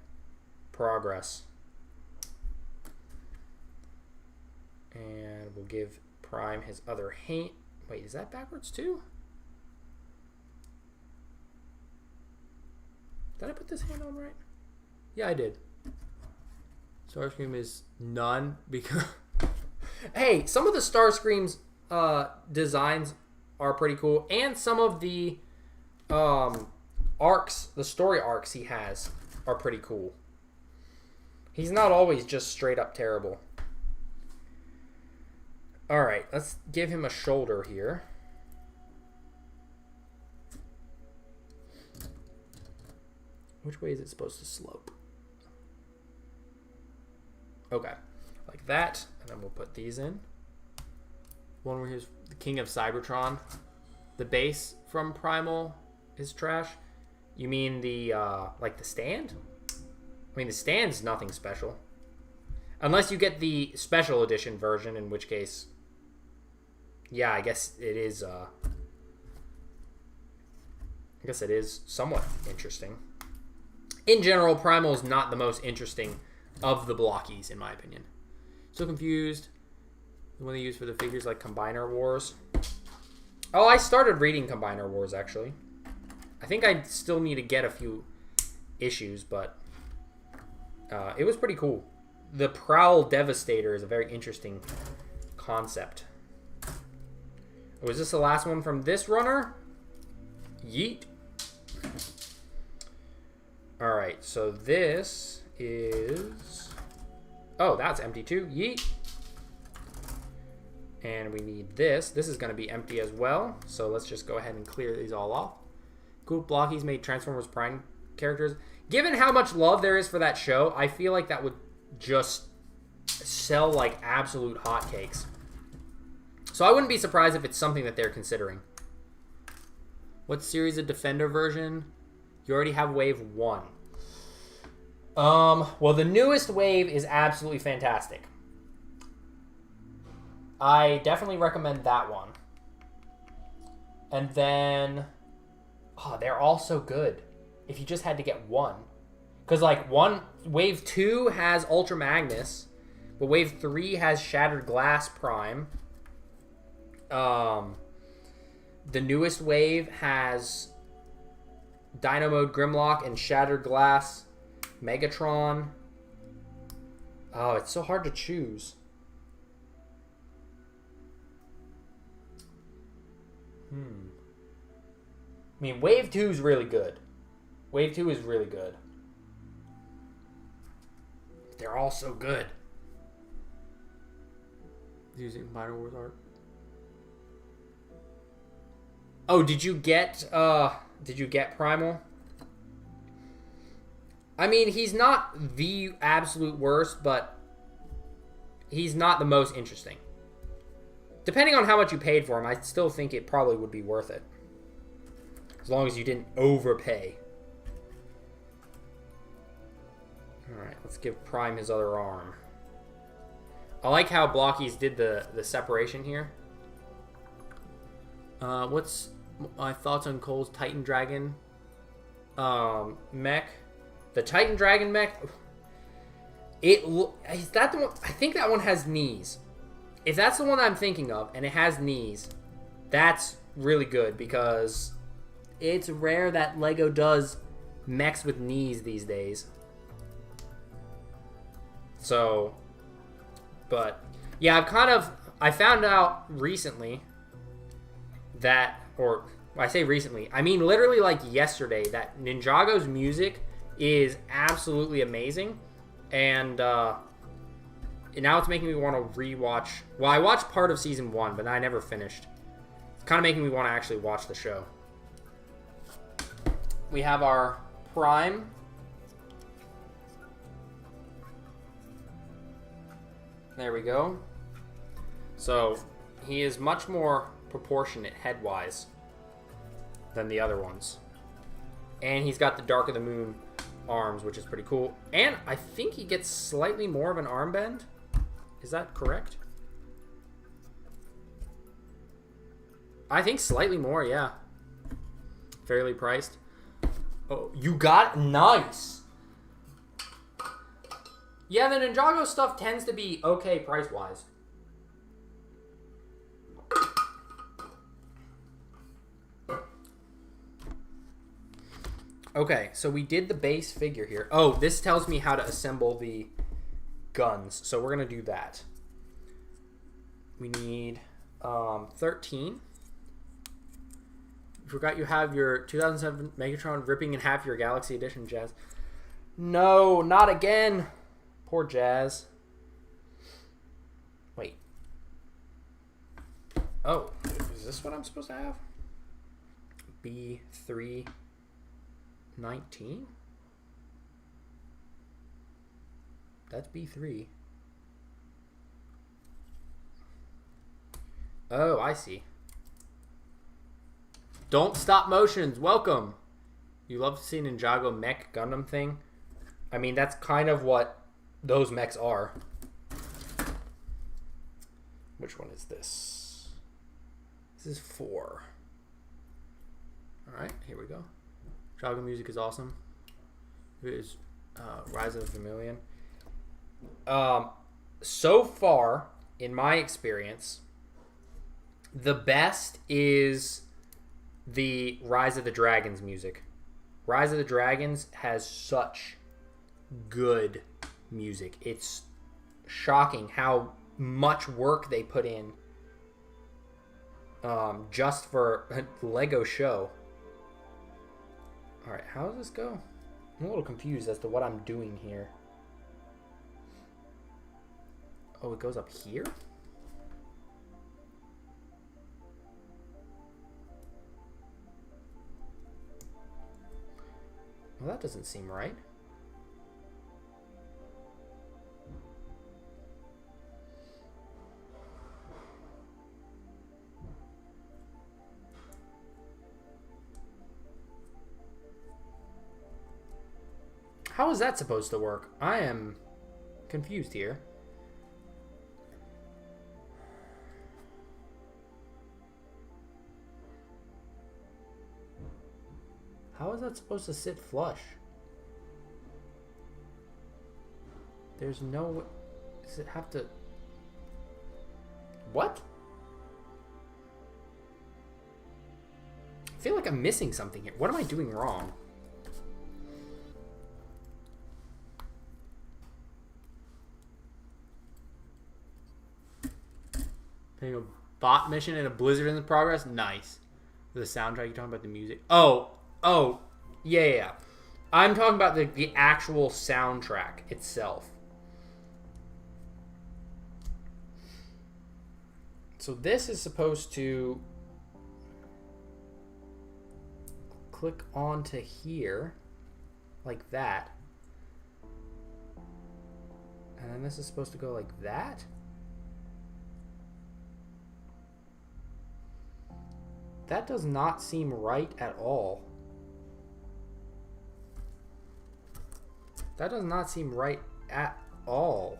Speaker 1: Progress. And we'll give Prime his other hand. Wait, is that backwards too? Did I put this hand on right? Yeah, I did. Starscream is none because... Hey, some of the Starscream's designs are pretty cool. And some of the arcs, the story arcs he has are pretty cool. He's not always just straight up terrible. Alright, let's give him a shoulder here. Which way is it supposed to slope? Okay, like that, and then we'll put these in. One where he's the King of Cybertron. The base from Primal is trash. You mean the, like the stand? I mean, the stand's nothing special. Unless you get the special edition version, in which case, yeah, I guess it is, somewhat interesting. In general, Primal is not the most interesting of the Blokees, in my opinion. Still confused. The one they use for the figures like Combiner Wars. Oh, I started reading Combiner Wars, actually. I think I still need to get a few issues, but it was pretty cool. The Prowl Devastator is a very interesting concept. Was this the last one from this runner? Yeet. Alright, so this is... Oh, that's empty too. Yeet. And we need this. This is going to be empty as well. So let's just go ahead and clear these all off. Cool. Blokees made Transformers Prime characters. Given how much love there is for that show, I feel like that would just sell like absolute hotcakes. So I wouldn't be surprised if it's something that they're considering. What series of Defender version? You already have Wave 1. Well, the newest wave is absolutely fantastic. I definitely recommend that one. And then... Oh, they're all so good. If you just had to get one. Because, like, Wave 2 has Ultra Magnus. But Wave 3 has Shattered Glass Prime. The newest wave has Dino Mode Grimlock and Shattered Glass Megatron. Oh, it's so hard to choose. I mean, Wave 2 is really good. Wave 2 is really good. They're all so good. Using Minor Wars art. Oh, did you get Primal? I mean, he's not the absolute worst, but he's not the most interesting. Depending on how much you paid for him, I still think it probably would be worth it. As long as you didn't overpay. Alright, let's give Prime his other arm. I like how Blokees did the separation here. What's my thoughts on Cole's Titan Dragon mech? The Titan Dragon mech, is that the one? I think that one has knees. If that's the one I'm thinking of, and it has knees, that's really good because it's rare that LEGO does mechs with knees these days. So, But yeah, I found out recently that, or I say recently, I mean literally like yesterday, that Ninjago's music is absolutely amazing. And now it's making me want to rewatch. Well, I watched part of season 1, but I never finished. It's kind of making me want to actually watch the show. We have our Prime. There we go. So he is much more proportionate head-wise than the other ones. And he's got the Dark of the Moon arms, which is pretty cool. And I think he gets slightly more of an arm bend. Is that correct? I think slightly more, yeah. Fairly priced. Oh, you got nice. Yeah, the Ninjago stuff tends to be okay price-wise. Okay, so we did the base figure here. Oh, this tells me how to assemble the guns, so we're going to do that. We need 13. Forgot you have your 2007 Megatron ripping in half your Galaxy Edition, Jazz. No, not again. Poor Jazz. Wait. Oh, is this what I'm supposed to have? B319? That's B3. Oh, I see. Don't Stop Motions, welcome. You love to see Ninjago mech Gundam thing? I mean, that's kind of what those mechs are. Which one is this? This is 4. Alright, here we go. Ninjago music is awesome. It is Rise of the Vermilion. So far, in my experience, the best is the Rise of the Dragons music. Rise of the Dragons has such good music. It's shocking how much work they put in just for a Lego show. Alright, how does this go? I'm a little confused as to what I'm doing here. Oh, it goes up here? Well, that doesn't seem right. How is that supposed to work? I am confused here. How is that supposed to sit flush? There's no... Does it have to... What? I feel like I'm missing something here. What am I doing wrong? Bot mission and a blizzard in the progress? Nice. The soundtrack, you're talking about the music? Oh, yeah. I'm talking about the actual soundtrack itself. So this is supposed to click onto here, like that. And then this is supposed to go like that. That does not seem right at all. That does not seem right at all.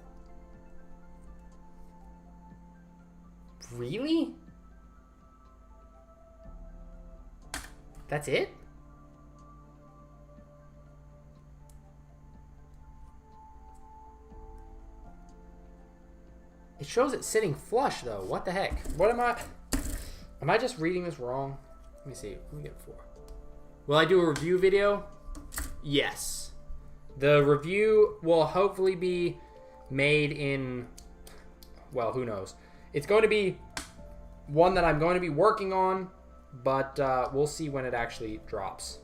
Speaker 1: Really? That's it? It shows it sitting flush though. What the heck? What am I... Am I just reading this wrong? Let me see. Let me get 4. Will I do a review video? Yes. The review will hopefully be made in well, who knows? It's going to be one that I'm going to be working on, but we'll see when it actually drops.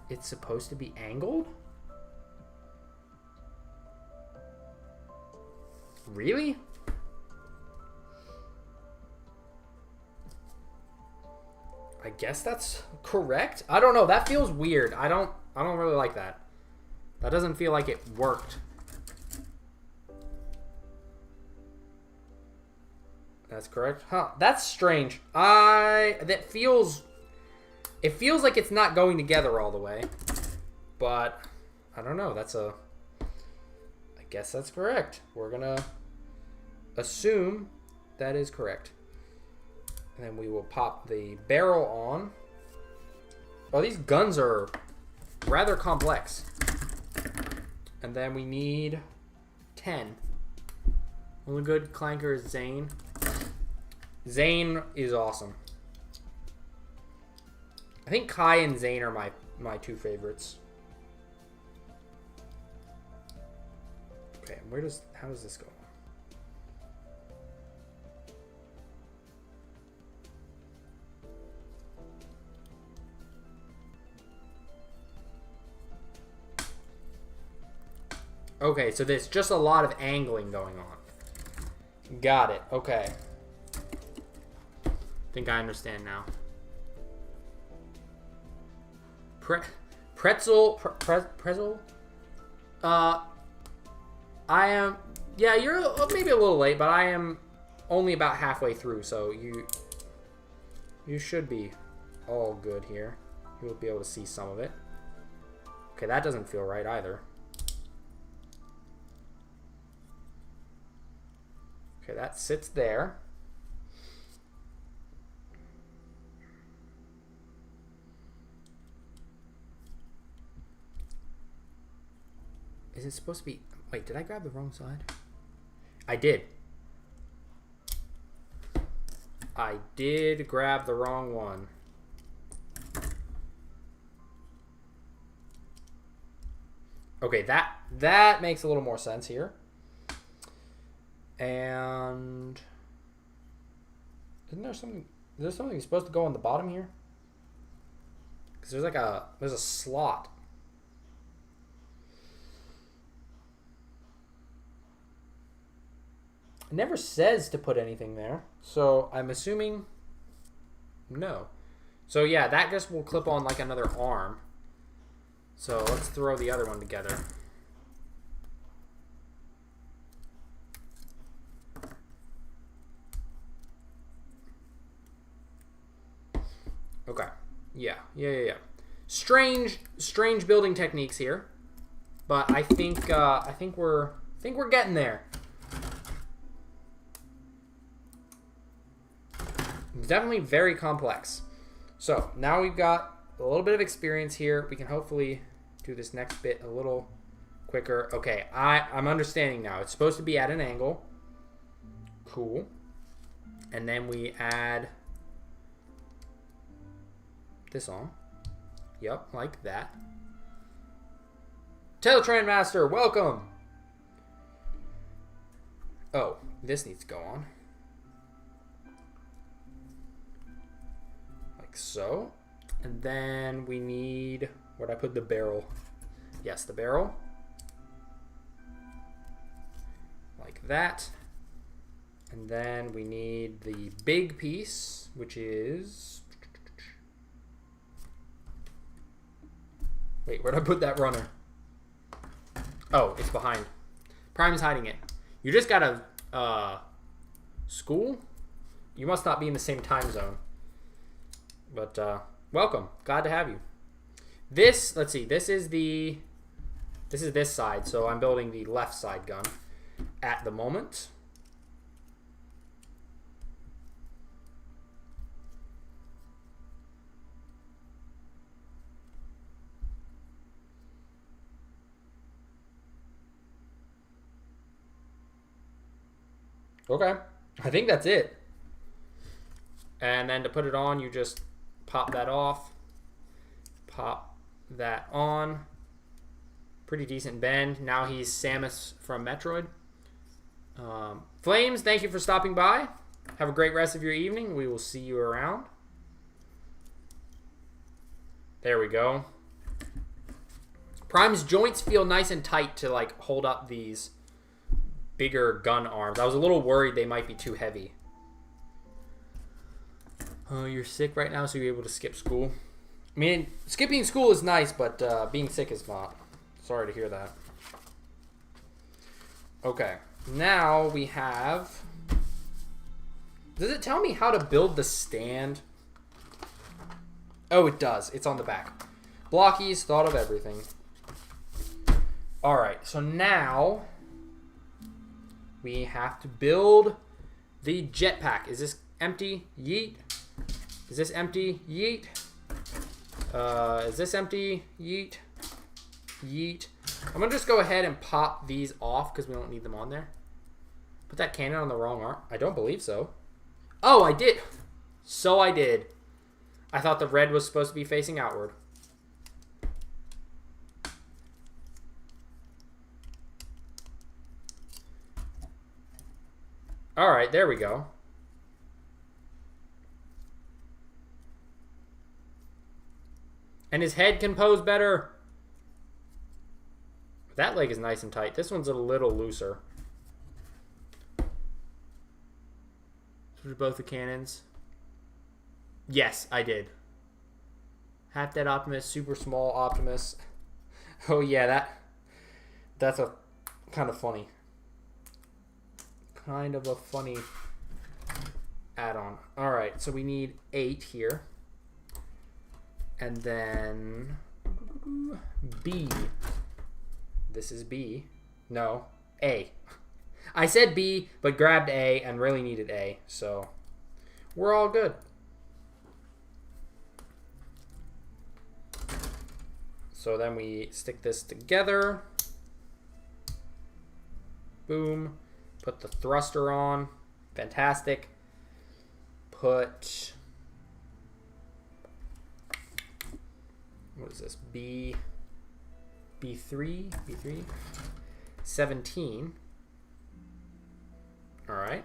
Speaker 1: It's supposed to be angled? Really? I guess that's correct. I don't know. That feels weird. I don't really like that. That doesn't feel like it worked. That's correct. Huh. That's strange. It feels like it's not going together all the way. But I don't know. I guess that's correct. We're gonna assume that is correct. And then we will pop the barrel on. Oh, these guns are rather complex. And then we need 10. Only good clanker is Zane. Zane is awesome. I think Kai and Zane are my two favorites. Okay, how does this go? Okay, so there's just a lot of angling going on. Got it. Okay. Think I understand now. Pretzel? I am... Yeah, you're maybe a little late, but I am only about halfway through, so you should be all good here. You'll be able to see some of it. Okay, that doesn't feel right either. Okay, that sits there. Is it supposed to be... Wait, did I grab the wrong side? I did. I did grab the wrong one. Okay, that makes a little more sense here. And isn't there something? Is there something supposed to go on the bottom here? Because there's a slot. It never says to put anything there, so I'm assuming no. So yeah, that just will clip on like another arm. So let's throw the other one together. Okay. Yeah. Strange building techniques here, but I think we're getting there. It's definitely very complex. So now we've got a little bit of experience here. We can hopefully do this next bit a little quicker. Okay, I'm understanding now. It's supposed to be at an angle. Cool. And then we add this on. Yep, like that. Teletrain Master, welcome! Oh, this needs to go on. Like so. And then we need... Where'd I put the barrel? Yes, the barrel. Like that. And then we need the big piece, which is... Wait, where'd I put that runner? Oh, it's behind. Prime's hiding it. You just got a school? You must not be in the same time zone. But welcome. Glad to have you. This, let's see, this is this side, so I'm building the left side gun at the moment. Okay, I think that's it. And then to put it on, you just pop that off. Pop that on. Pretty decent bend. Now he's Samus from Metroid. Flames, thank you for stopping by. Have a great rest of your evening. We will see you around. There we go. Prime's joints feel nice and tight to like hold up these bigger gun arms. I was a little worried they might be too heavy. Oh, you're sick right now, so you're able to skip school. I mean, skipping school is nice, but being sick is not. Sorry to hear that. Okay, now we have... Does it tell me how to build the stand? Oh, it does. It's on the back. Blokees thought of everything. Alright, so now we have to build the jetpack. Is this empty? Yeet. Is this empty? Yeet. Is this empty? Yeet. Yeet. I'm going to just go ahead and pop these off because we don't need them on there. Put that cannon on the wrong arm. I don't believe so. Oh, I did. So I did. I thought the red was supposed to be facing outward. Alright, there we go. And his head can pose better. That leg is nice and tight. This one's a little looser. Switch both the cannons. Yes, I did. Half Dead Optimus, Super Small Optimus. Oh yeah, that's a kind of funny. Kind of a funny add-on. Alright, so we need 8 here. And then B. This is B. No, A. I said B, but grabbed A and really needed A. So we're all good. So then we stick this together. Boom. Put the thruster on. Fantastic. Put... What is this? B3? B3? 17. Alright.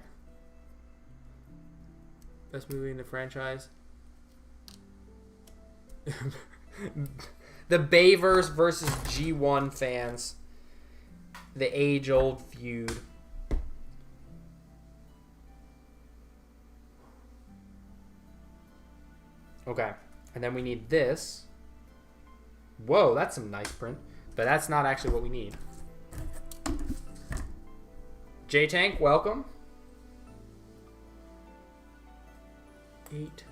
Speaker 1: Best movie in the franchise. The Bayverse versus G1 fans. The age-old feud. Okay. And then we need this. Whoa, that's some nice print. But that's not actually what we need. J-Tank, welcome. 8.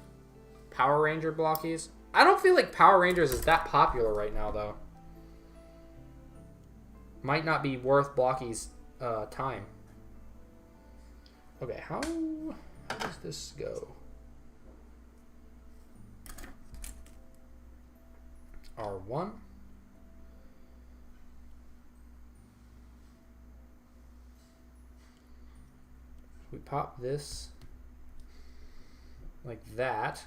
Speaker 1: Power Ranger Blokees. I don't feel like Power Rangers is that popular right now, though. Might not be worth Blokees' time. Okay, how does this go? R1. We pop this like that.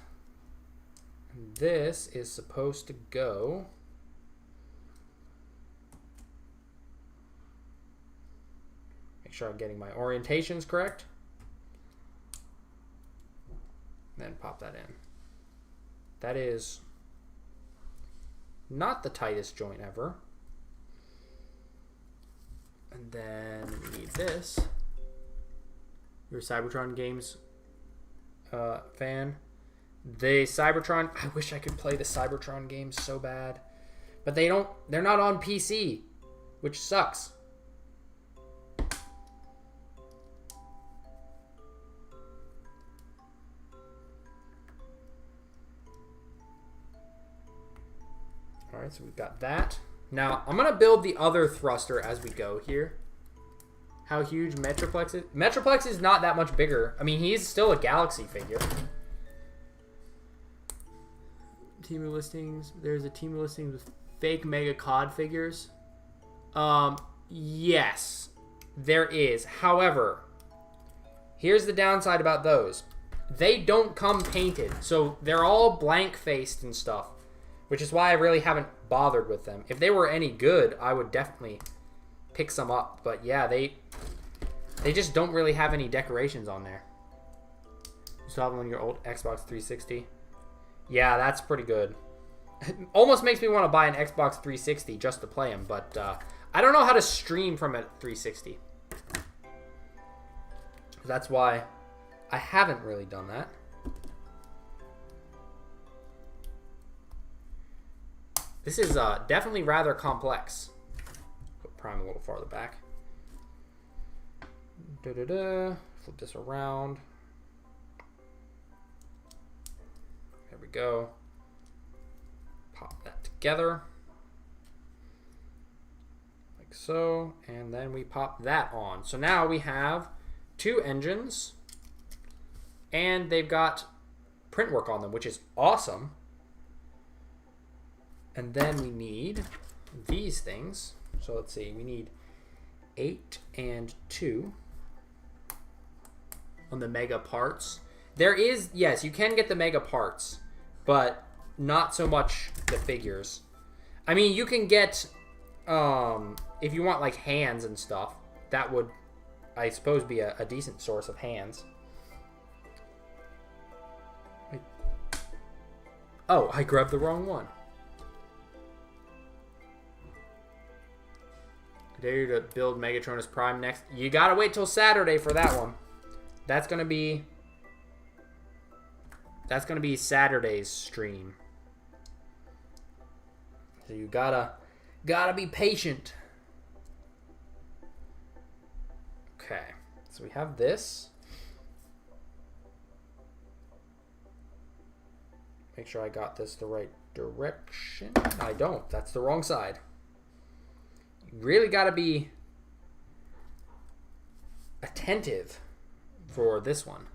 Speaker 1: And this is supposed to go make sure I'm getting my orientations correct. Then pop that in. That is not the tightest joint ever. And then we need this. You're a Cybertron Games fan. The Cybertron, I wish I could play the Cybertron games so bad. But they're not on PC, which sucks. Alright, so we've got that. Now, I'm going to build the other thruster as we go here. How huge Metroplex is? Metroplex is not that much bigger. I mean, he's still a Galaxy figure. Team of listings. There's a team of listings with fake Mega COD figures. Yes, there is. However, here's the downside about those. they don't come painted. So they're all blank-faced and stuff, which is why I really haven't bothered with them. If they were any good, I would definitely pick some up. But yeah, they just don't really have any decorations on there. You still have them on your old Xbox 360? Yeah, that's pretty good. It almost makes me want to buy an Xbox 360 just to play them, but I don't know how to stream from a 360. That's why I haven't really done that. This is definitely rather complex. Put Prime a little farther back. Flip this around. There we go. Pop that together. Like so. And then we pop that on. So now we have 2 engines. And they've got print work on them, which is awesome. And then we need these things. So let's see. We need 8 and 2 on the mega parts. There is, yes, you can get the mega parts, but not so much the figures. I mean, you can get, if you want like hands and stuff, that would, I suppose, be a decent source of hands. Oh, I grabbed the wrong one. Dare to build Megatronus Prime next. You gotta wait till Saturday for that one. That's gonna be Saturday's stream. So you gotta be patient. Okay, so we have this. Make sure I got this the right direction. I don't. That's the wrong side. You really gotta be attentive for this one.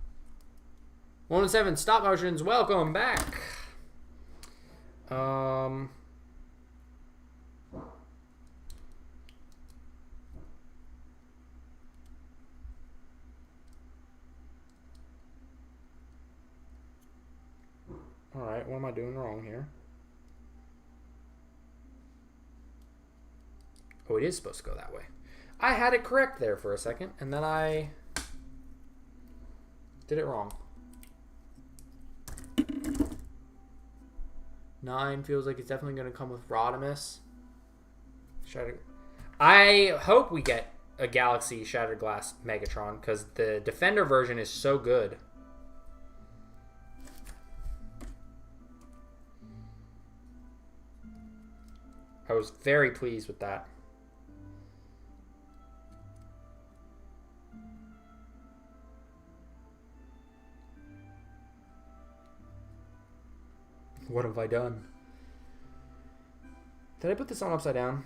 Speaker 1: 107 stop motions, welcome back. Alright, what am I doing wrong here? Oh, it is supposed to go that way. I had it correct there for a second, and then I did it wrong. 9 feels like it's definitely going to come with Rodimus. I hope we get a Galaxy Shattered Glass Megatron, because the Defender version is so good. I was very pleased with that. What have I done? Did I put this on upside down?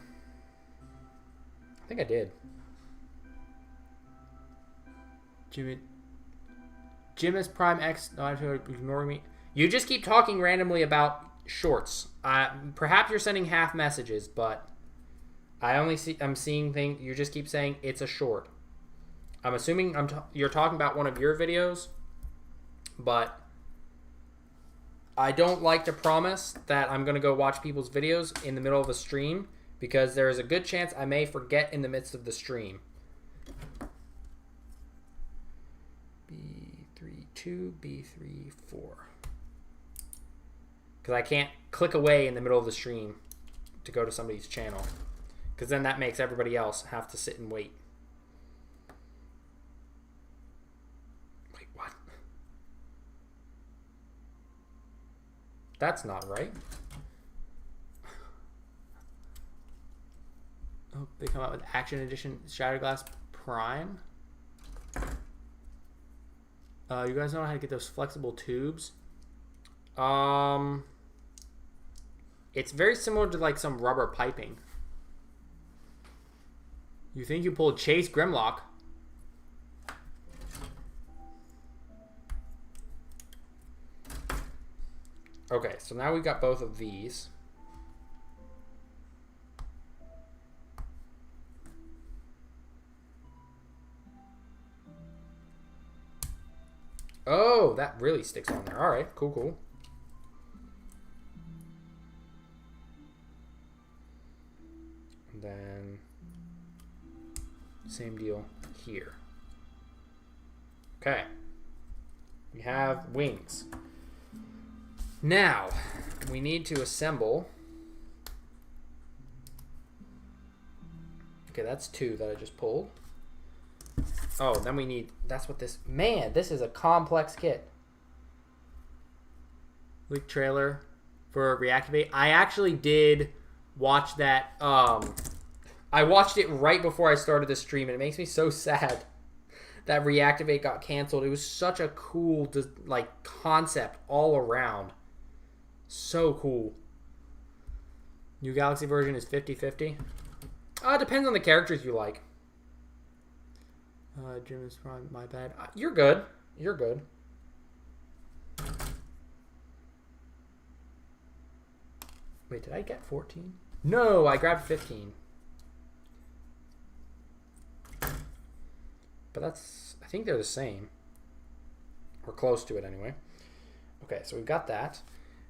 Speaker 1: I think I did. Jimus Prime X. No, I feel like ignoring me. You just keep talking randomly about shorts. Perhaps you're sending half messages, but I'm seeing things. You just keep saying it's a short. I'm assuming you're talking about one of your videos, but I don't like to promise that I'm going to go watch people's videos in the middle of a stream, because there is a good chance I may forget in the midst of the stream. B32, B34. Because I can't click away in the middle of the stream to go to somebody's channel, because then that makes everybody else have to sit and wait. Wait, what? That's not right. Oh, they come out with Action Edition Shattered Glass Prime. You guys know how to get those flexible tubes? It's very similar to like some rubber piping. You think you pulled Chase Grimlock? Okay, so now we got both of these. Oh, that really sticks on there. All right, cool, cool. And then same deal here. Okay. We have wings. Now, we need to assemble. Okay, that's 2 that I just pulled. Oh, then we need, that's what this, man, this is a complex kit. Leak trailer for Reactivate. I actually did watch that. I watched it right before I started the stream, and it makes me so sad that Reactivate got canceled. It was such a cool, like, concept all around. So cool. New Galaxy version is 50-50. It depends on the characters you like. Optimus Prime, my bad. You're good. You're good. Wait, did I get 14? No, I grabbed 15. But that's, I think they're the same. Or close to it anyway. Okay, so we've got that.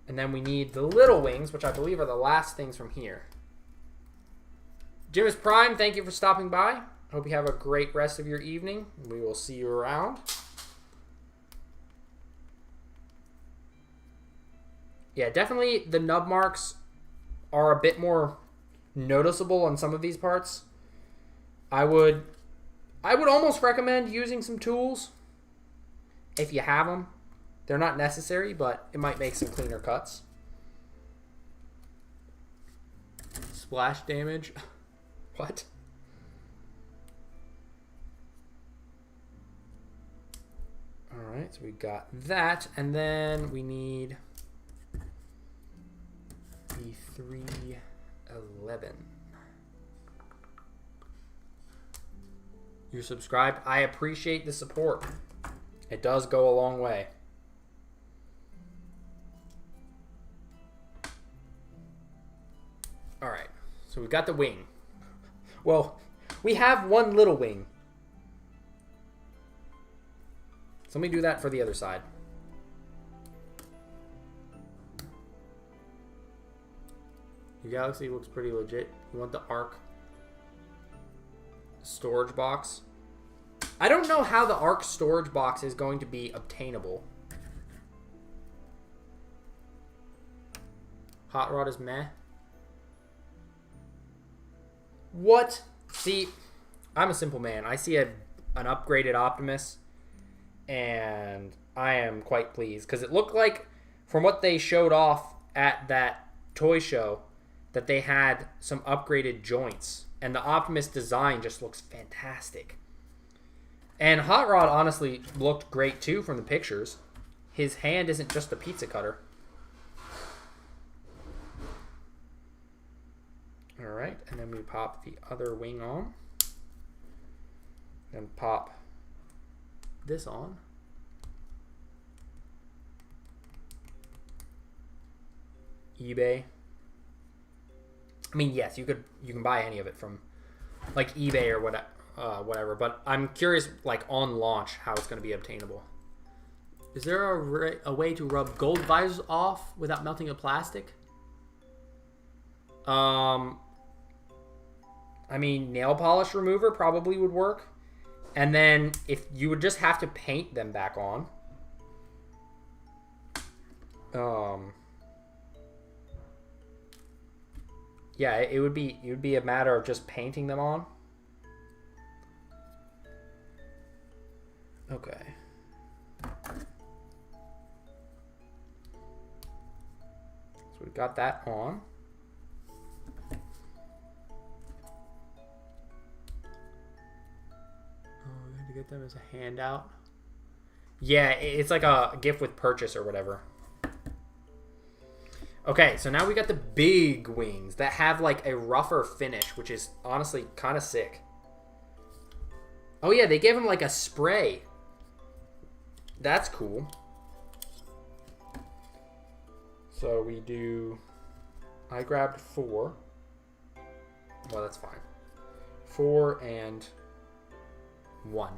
Speaker 1: And then we need the little wings, which I believe are the last things from here. Optimus Prime, thank you for stopping by. Hope you have a great rest of your evening. We will see you around. Yeah, definitely the nub marks are a bit more noticeable on some of these parts. I would almost recommend using some tools if you have them. They're not necessary, but it might make some cleaner cuts. Splash damage. What? Alright, so we got that, and then we need the 311. You're subscribed. I appreciate the support. It does go a long way. Alright, so we've got the wing. Well, we have one little wing. So let me do that for the other side. Your Galaxy looks pretty legit. You want the Arc storage box? I don't know how the Arc storage box is going to be obtainable. Hot Rod is meh. What? See, I'm a simple man. I see an upgraded Optimus, and I am quite pleased. Because it looked like, from what they showed off at that toy show, that they had some upgraded joints. And the Optimus design just looks fantastic. And Hot Rod honestly looked great too from the pictures. His hand isn't just a pizza cutter. Alright, and then we pop the other wing on. Then pop this on. eBay. I mean, yes, you can buy any of it from like eBay or whatever. But I'm curious, like on launch, how it's going to be obtainable. Is there a way to rub gold visors off without melting the plastic? I mean, nail polish remover probably would work. And then if you would just have to paint them back on. Yeah, it would be a matter of just painting them on. Okay. So we've got that on. Oh, we had to get them as a handout. Yeah, it's like a gift with purchase or whatever. Okay, so now we got the big wings that have like a rougher finish, which is honestly kind of sick. Oh yeah, they gave him like a spray. That's cool. So we do... I grabbed 4. Well, that's fine. 4 and 1.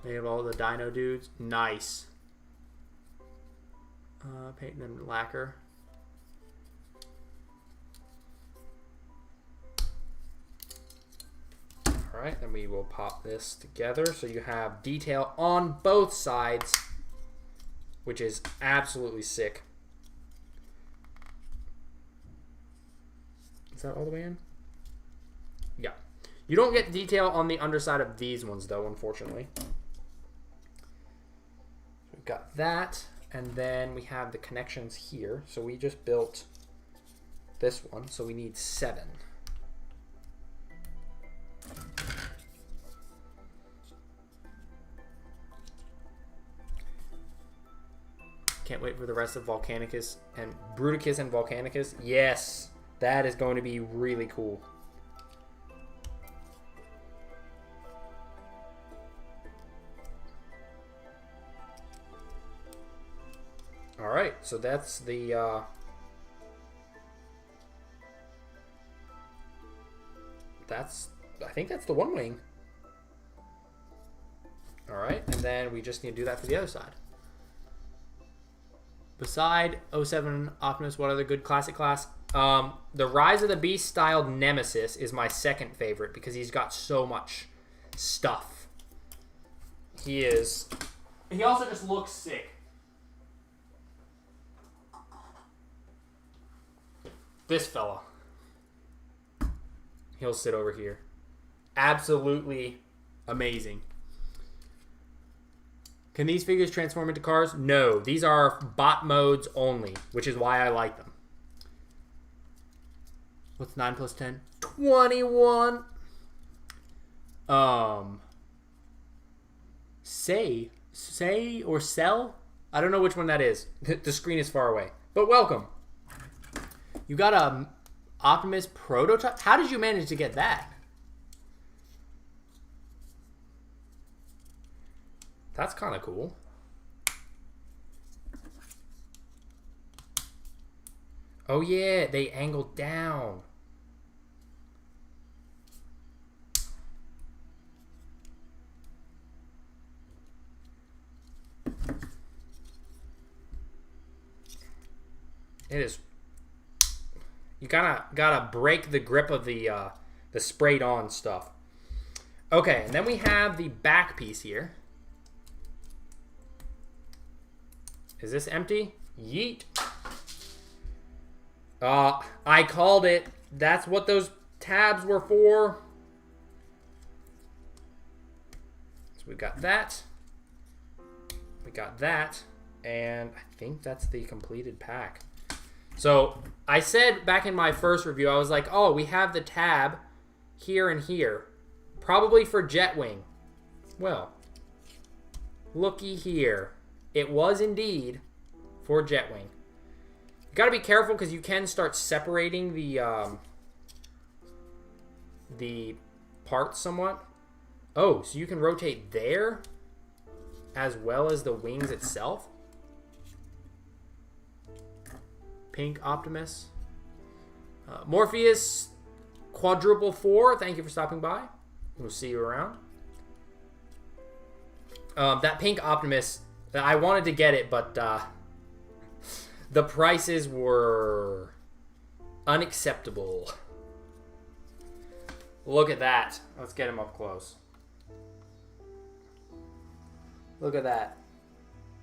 Speaker 1: They have all the dino dudes. Nice. Paint them lacquer. Alright, then we will pop this together so you have detail on both sides, which is absolutely sick. Is that all the way in? Yeah. You don't get detail on the underside of these ones, though, unfortunately. We've got that, and then we have the connections here. So we just built this one, so we need 7. Can't wait for the rest of Volcanicus and Bruticus and Volcanicus. Yes, that is going to be really cool. All right, so that's the I think that's the one wing. All right, and then we just need to do that for the other side. Beside 07 Optimus, what other good classic class? The Rise of the Beast styled Nemesis is my second favorite because he's got so much stuff. He also just looks sick. This fella. He'll sit over here. Absolutely amazing. Can these figures transform into cars? No, these are bot modes only, which is why I like them. What's 9 plus 10? 21. Say or sell? I don't know which one that is. The screen is far away. But welcome. You got a Optimus prototype? How did you manage to get that? That's kind of cool. Oh yeah, they angled down. It is. You gotta break the grip of the sprayed on stuff. Okay, and then we have the back piece here. Is this empty? Yeet. I called it. That's what those tabs were for. So we got that. We got that. And I think that's the completed pack. So I said back in my first review, I was like, oh, we have the tab here and here. Probably for Jetwing. Well, looky here. It was indeed for Jetwing. You got to be careful because you can start separating the parts somewhat. Oh, so you can rotate there as well as the wings itself. Pink Optimus. Morpheus Quadruple 4. Thank you for stopping by. We'll see you around. That pink Optimus, I wanted to get it, but the prices were unacceptable. Look at that. Let's get him up close. Look at that.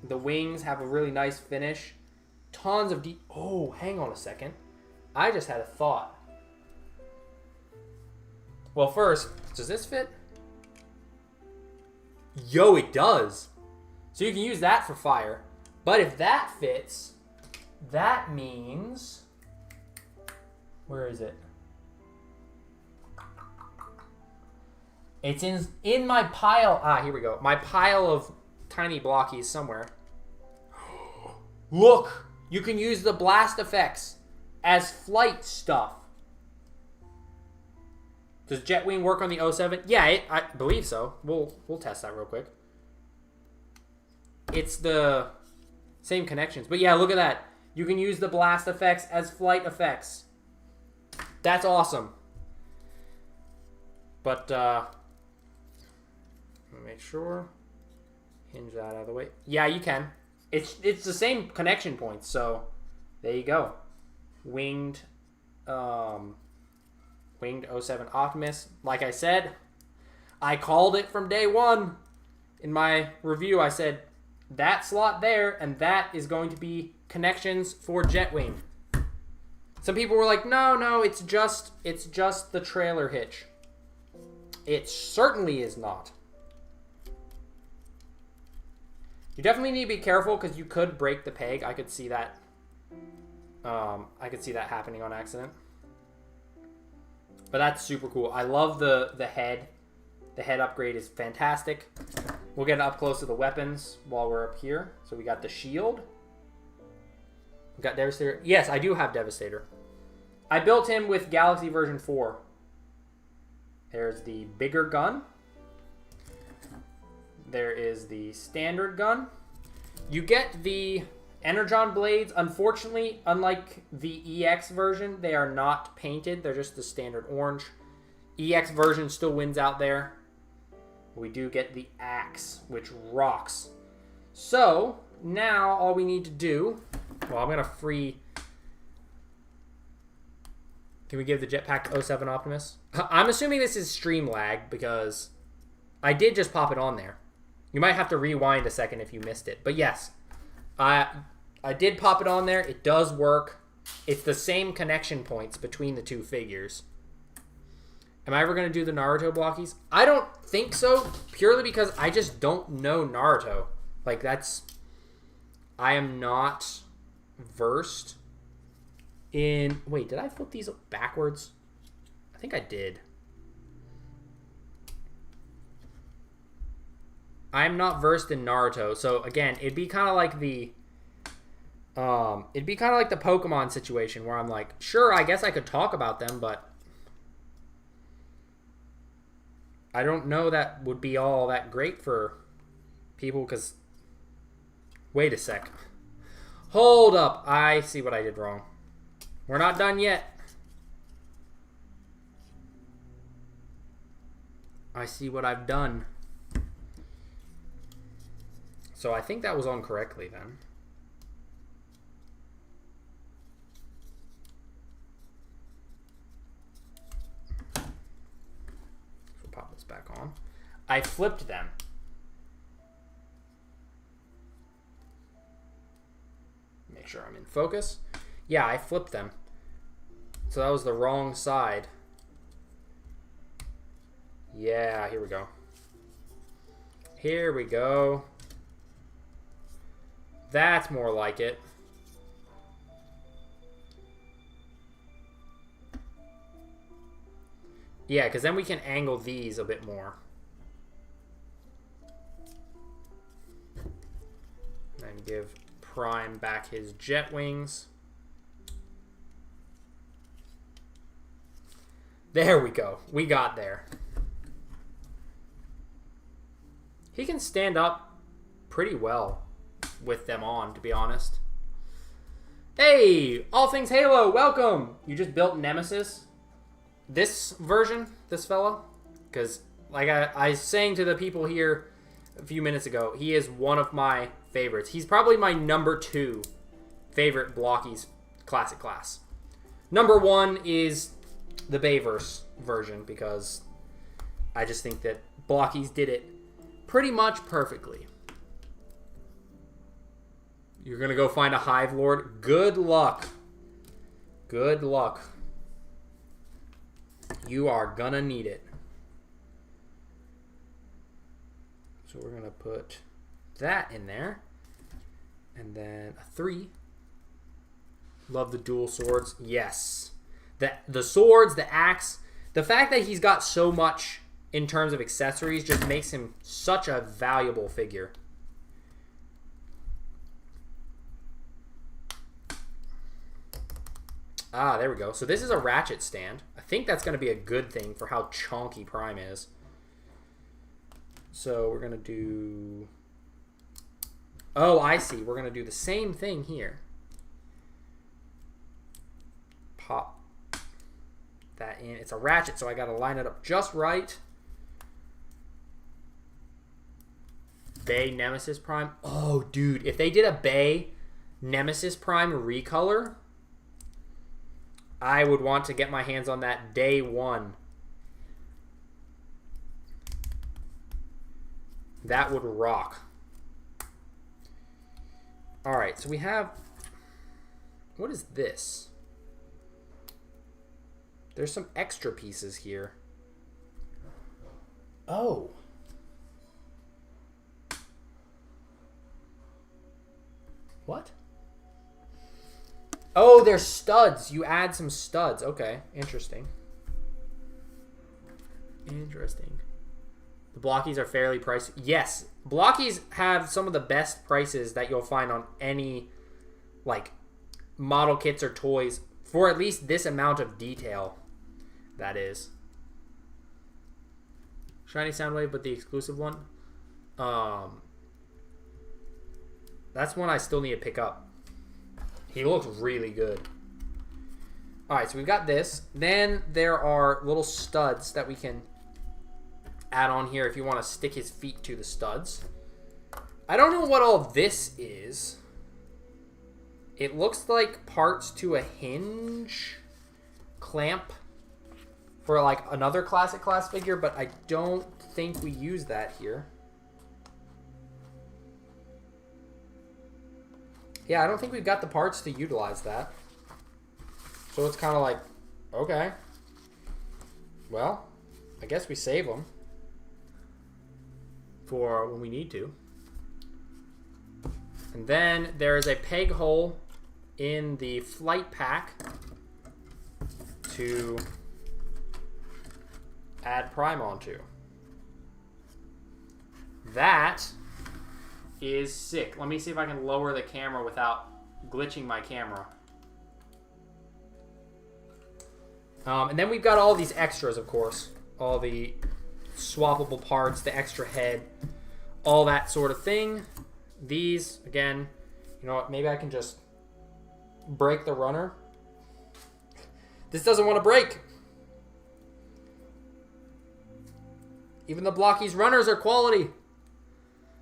Speaker 1: The wings have a really nice finish. Tons of Oh, hang on a second. I just had a thought. Well, first, does this fit? Yo, it does. So you can use that for fire. But if that fits, that means... Where is it? It's in my pile. Ah, here we go. My pile of tiny blockies somewhere. Look! You can use the blast effects as flight stuff. Does Jetwing work on the 07? Yeah, I believe so. We'll test that real quick. It's the same connections. But yeah, look at that. You can use the blast effects as flight effects. That's awesome. But, let me make sure. hinge that out of the way. Yeah, you can. It's the same connection points, so there you go. Winged 07 Optimus. Like I said, I called it from day one. In my review, I said that slot there, and that is going to be connections for Jetwing. Some people were like, no, it's just the trailer hitch. It certainly is not. You definitely need to be careful because you could break the peg. I could see that. I could see that happening on accident. But that's super cool. I love the head. The head upgrade is fantastic. We'll get up close to the weapons while we're up here. So we got the shield. We got Devastator. Yes, I do have Devastator. I built him with Galaxy version 4. There's the bigger gun. There is the standard gun. You get the Energon blades. Unfortunately, unlike the EX version, they are not painted. They're just the standard orange. EX version still wins out there. We do get the axe, which rocks. So, now all we need to do... Well, I'm going to free... Can we give the Jetpack 07 Optimus? I'm assuming this is stream lag because I did just pop it on there. You might have to rewind a second if you missed it. But yes, I did pop it on there. It does work. It's the same connection points between the two figures. Am I ever going to do the Naruto Blokees? I don't think so, purely because I just don't know Naruto. Like, that's... I am not versed in... Wait, did I flip these backwards? I think I did. I'm not versed in Naruto, so again, it'd be kind of like the... it'd be kind of like the Pokemon situation where I'm like, sure, I guess I could talk about them, but I don't know that would be all that great for people because... Wait a sec. Hold up. I see what I did wrong. We're not done yet. I see what I've done. So I think that was on correctly then. We'll pop this back on. I flipped them. Make sure I'm in focus. Yeah, I flipped them. So that was the wrong side. Yeah, here we go. Here we go. That's more like it. Yeah, because then we can angle these a bit more. And give Prime back his jet wings. There we go. We got there. He can stand up pretty well with them on, to be honest. Hey, All Things Halo, welcome! You just built Nemesis? This version, this fella? Because, like I was saying to the people here a few minutes ago, he is one of my favorites. He's probably my number 2 favorite Blokees Classic Class. Number 1 is the Bayverse version, because I just think that Blokees did it pretty much perfectly. You're going to go find a Hive Lord. Good luck. Good luck. You are going to need it. So we're going to put that in there. And then a 3. Love the dual swords. Yes. The swords, the axe. The fact that he's got so much in terms of accessories just makes him such a valuable figure. Ah, there we go. So this is a ratchet stand. I think that's going to be a good thing for how chonky Prime is. So we're going to do... Oh, I see. We're going to do the same thing here. Pop that in. It's a ratchet, so I got to line it up just right. Bay Nemesis Prime. Oh, dude. If they did a Bay Nemesis Prime recolor, I would want to get my hands on that day one. That would rock. Alright, so we have... What is this? There's some extra pieces here. Oh. What? Oh, they're studs. You add some studs. Okay, interesting. Interesting. The Blokees are fairly priced. Yes, Blokees have some of the best prices that you'll find on any, like, model kits or toys for at least this amount of detail. That is. Shiny Soundwave, but the exclusive one. That's one I still need to pick up. He looks really good. Alright, so we've got this. Then there are little studs that we can add on here if you want to stick his feet to the studs. I don't know what all this is. It looks like parts to a hinge clamp for like another Classic Class figure, but I don't think we use that here. Yeah, I don't think we've got the parts to utilize that. So it's kind of like, okay. Well, I guess we save them for when we need to. And then there's a peg hole in the flight pack to add Prime onto. That is sick. Let me see if I can lower the camera without glitching my camera. And then we've got all these extras, of course. All the swappable parts, the extra head, all that sort of thing. These, again, you know what? Maybe I can just break the runner. This doesn't want to break. Even the Blokees runners are quality.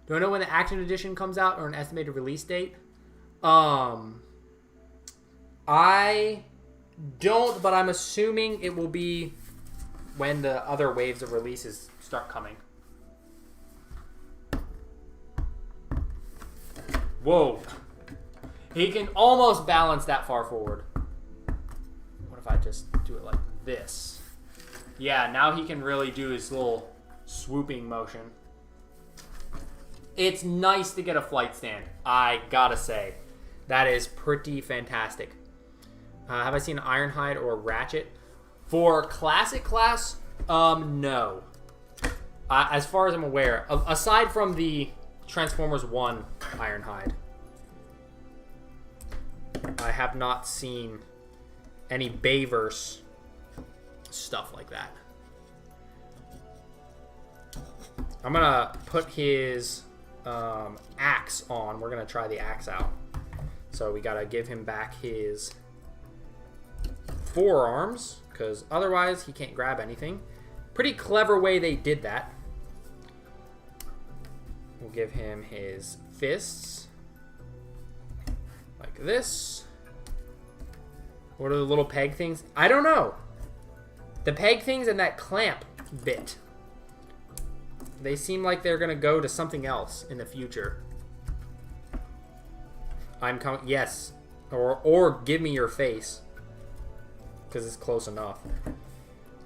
Speaker 1: Do I know when the Action Edition comes out or an estimated release date? I don't, but I'm assuming it will be when the other waves of releases start coming. Whoa. He can almost balance that far forward. What if I just do it like this? Yeah, now he can really do his little swooping motion. It's nice to get a flight stand, I gotta say. That is pretty fantastic. Have I seen Ironhide or Ratchet? For Classic Class, no. As far as I'm aware, aside from the Transformers 1 Ironhide, I have not seen any Bayverse stuff like that. I'm gonna put his axe on. We're gonna try the axe out. So we gotta give him back his forearms, because otherwise he can't grab anything. Pretty clever way they did that. We'll give him his fists. Like this. What are the little peg things? I don't know. The peg things and that clamp bit. They seem like they're going to go to something else in the future. I'm coming. Yes. Or give me your face. Because it's close enough. And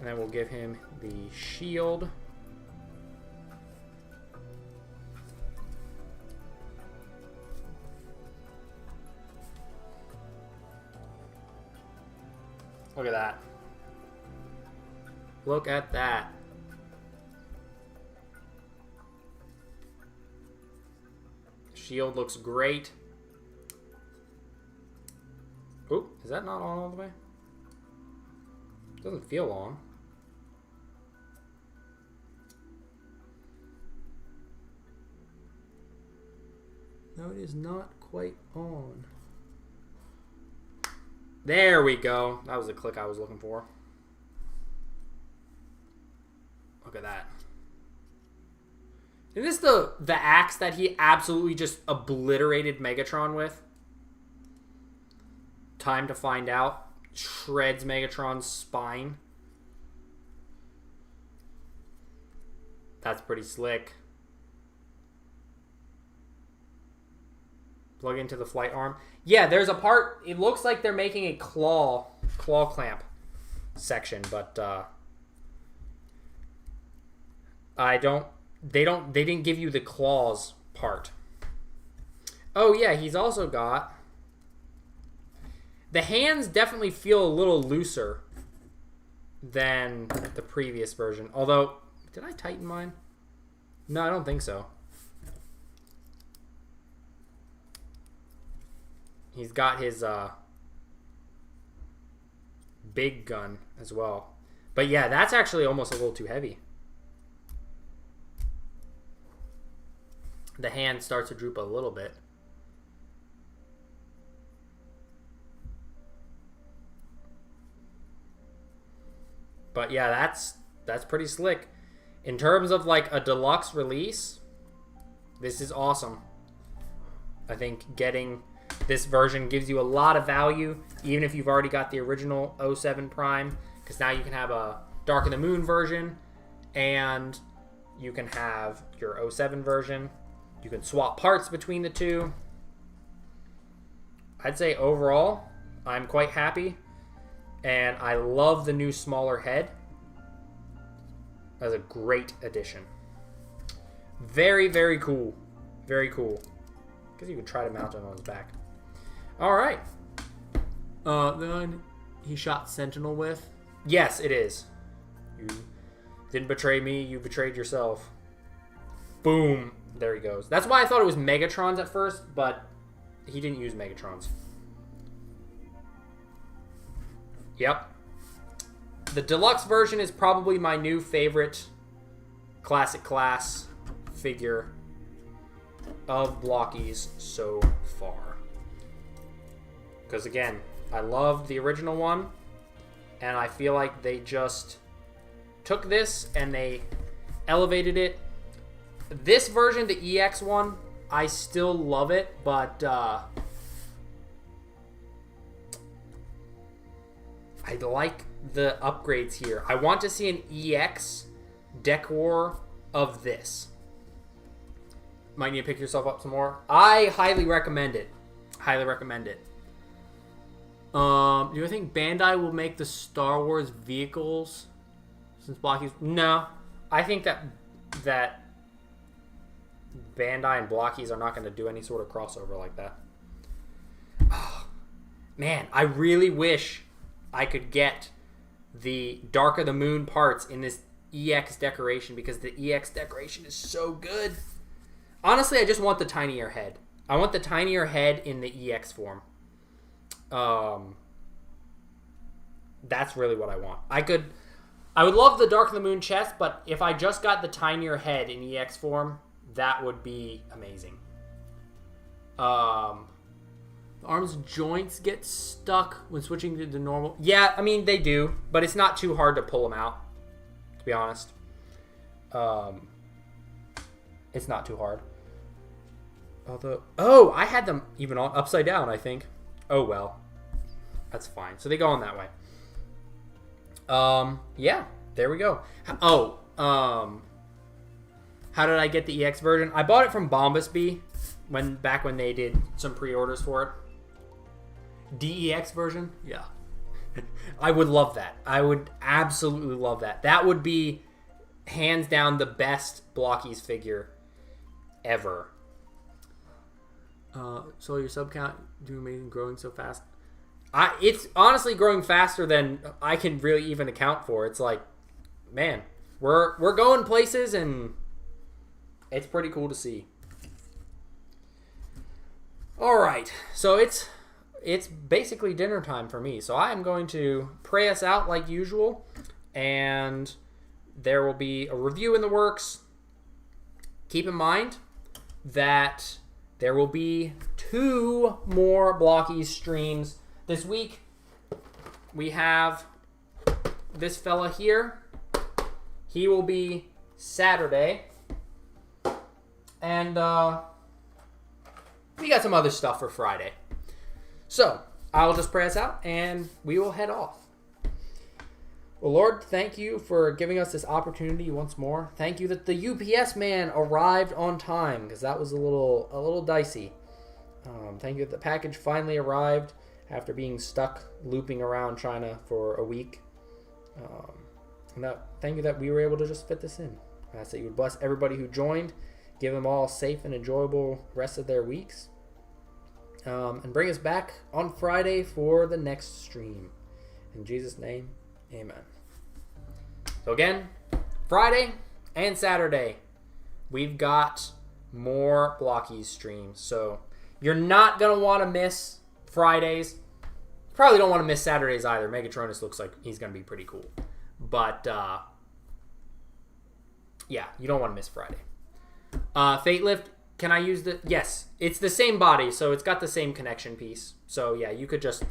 Speaker 1: then we'll give him the shield. Look at that. Look at that. Shield looks great. Oop, is that not on all the way? Doesn't feel long. No, it is not quite on. There we go. That was the click I was looking for. Look at that. Is this the axe that he absolutely just obliterated Megatron with? Time to find out. Shreds Megatron's spine. That's pretty slick. Plug into the flight arm. Yeah, there's a part. It looks like they're making a claw clamp section, but they didn't give you the claws part. Oh yeah, he's also got the hands. Definitely feel a little looser than the previous version. Although, did I tighten mine? No, I don't think so. He's got his big gun as well. But yeah, that's actually almost a little too heavy. The hand starts to droop a little bit. But yeah, that's pretty slick. In terms of like a deluxe release, this is awesome. I think getting this version gives you a lot of value, even if you've already got the original 07 Prime, because now you can have a Dark of the Moon version, and you can have your 07 version. You can swap parts between the two. I'd say overall, I'm quite happy, and I love the new smaller head. That's a great addition. Very, very cool. Very cool. Because you can try to mount it on his back. All right. Then he shot Sentinel with. Yes, it is. You didn't betray me. You betrayed yourself. Boom. There he goes. That's why I thought it was Megatrons at first, but he didn't use Megatrons. Yep. The deluxe version is probably my new favorite classic class figure of Blokees so far. Because again, I love the original one, and I feel like they just took this and they elevated it. This version, the EX one, I still love it, but I like the upgrades here. I want to see an EX decor of this. Might need to pick yourself up some more. I highly recommend it. Highly recommend it. Do you think Bandai will make the Star Wars vehicles since Blokees? No. I think that Bandai and Blokees are not going to do any sort of crossover like that. Oh, man, I really wish I could get the Dark of the Moon parts in this EX decoration, because the EX decoration is so good. Honestly, I just want the tinier head. I want the tinier head in the EX form. That's really what I want. I would love the Dark of the Moon chest, but if I just got the tinier head in EX form, that would be amazing. Arms joints get stuck when switching to the normal. Yeah, I mean, they do, but it's not too hard to pull them out, to be honest. It's not too hard. Although, oh, I had them even on upside down, I think. Oh, well. That's fine. So they go on that way. Yeah, there we go. Oh, how did I get the EX version? I bought it from Bombasby back when they did some pre-orders for it. DEX version? Yeah. I would love that. I would absolutely love that. That would be hands down the best Blokees figure ever. So your sub count doing amazing, growing so fast. It's honestly growing faster than I can really even account for. It's like, man, we're going places, and it's pretty cool to see. All right, so it's basically dinner time for me. So I am going to pray us out like usual, and there will be a review in the works. Keep in mind that there will be 2 more Blokees streams this week. We have this fella here. He will be Saturday. And we got some other stuff for Friday. So, I'll just pray us out, and we will head off. Well, Lord, thank you for giving us this opportunity once more. Thank you that the UPS man arrived on time, because that was a little dicey. Thank you that the package finally arrived after being stuck looping around China for a week. Thank you that we were able to just fit this in. I ask that you would bless everybody who joined, give them all a safe and enjoyable rest of their weeks, and bring us back on Friday for the next stream. In Jesus' name, amen. So again, Friday and Saturday, we've got more Blokees streams. So you're not going to want to miss Fridays. Probably don't want to miss Saturdays either. Megatronus looks like he's going to be pretty cool. But, yeah, you don't want to miss Friday. Fate Lift, can I use the... Yes, it's the same body, so it's got the same connection piece. So, yeah, you could just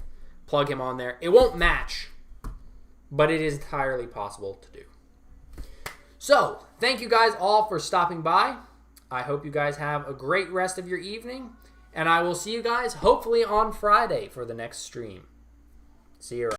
Speaker 1: plug him on there. It won't match, but it is entirely possible to do. So, thank you guys all for stopping by. I hope you guys have a great rest of your evening, and I will see you guys hopefully on Friday for the next stream. See you around.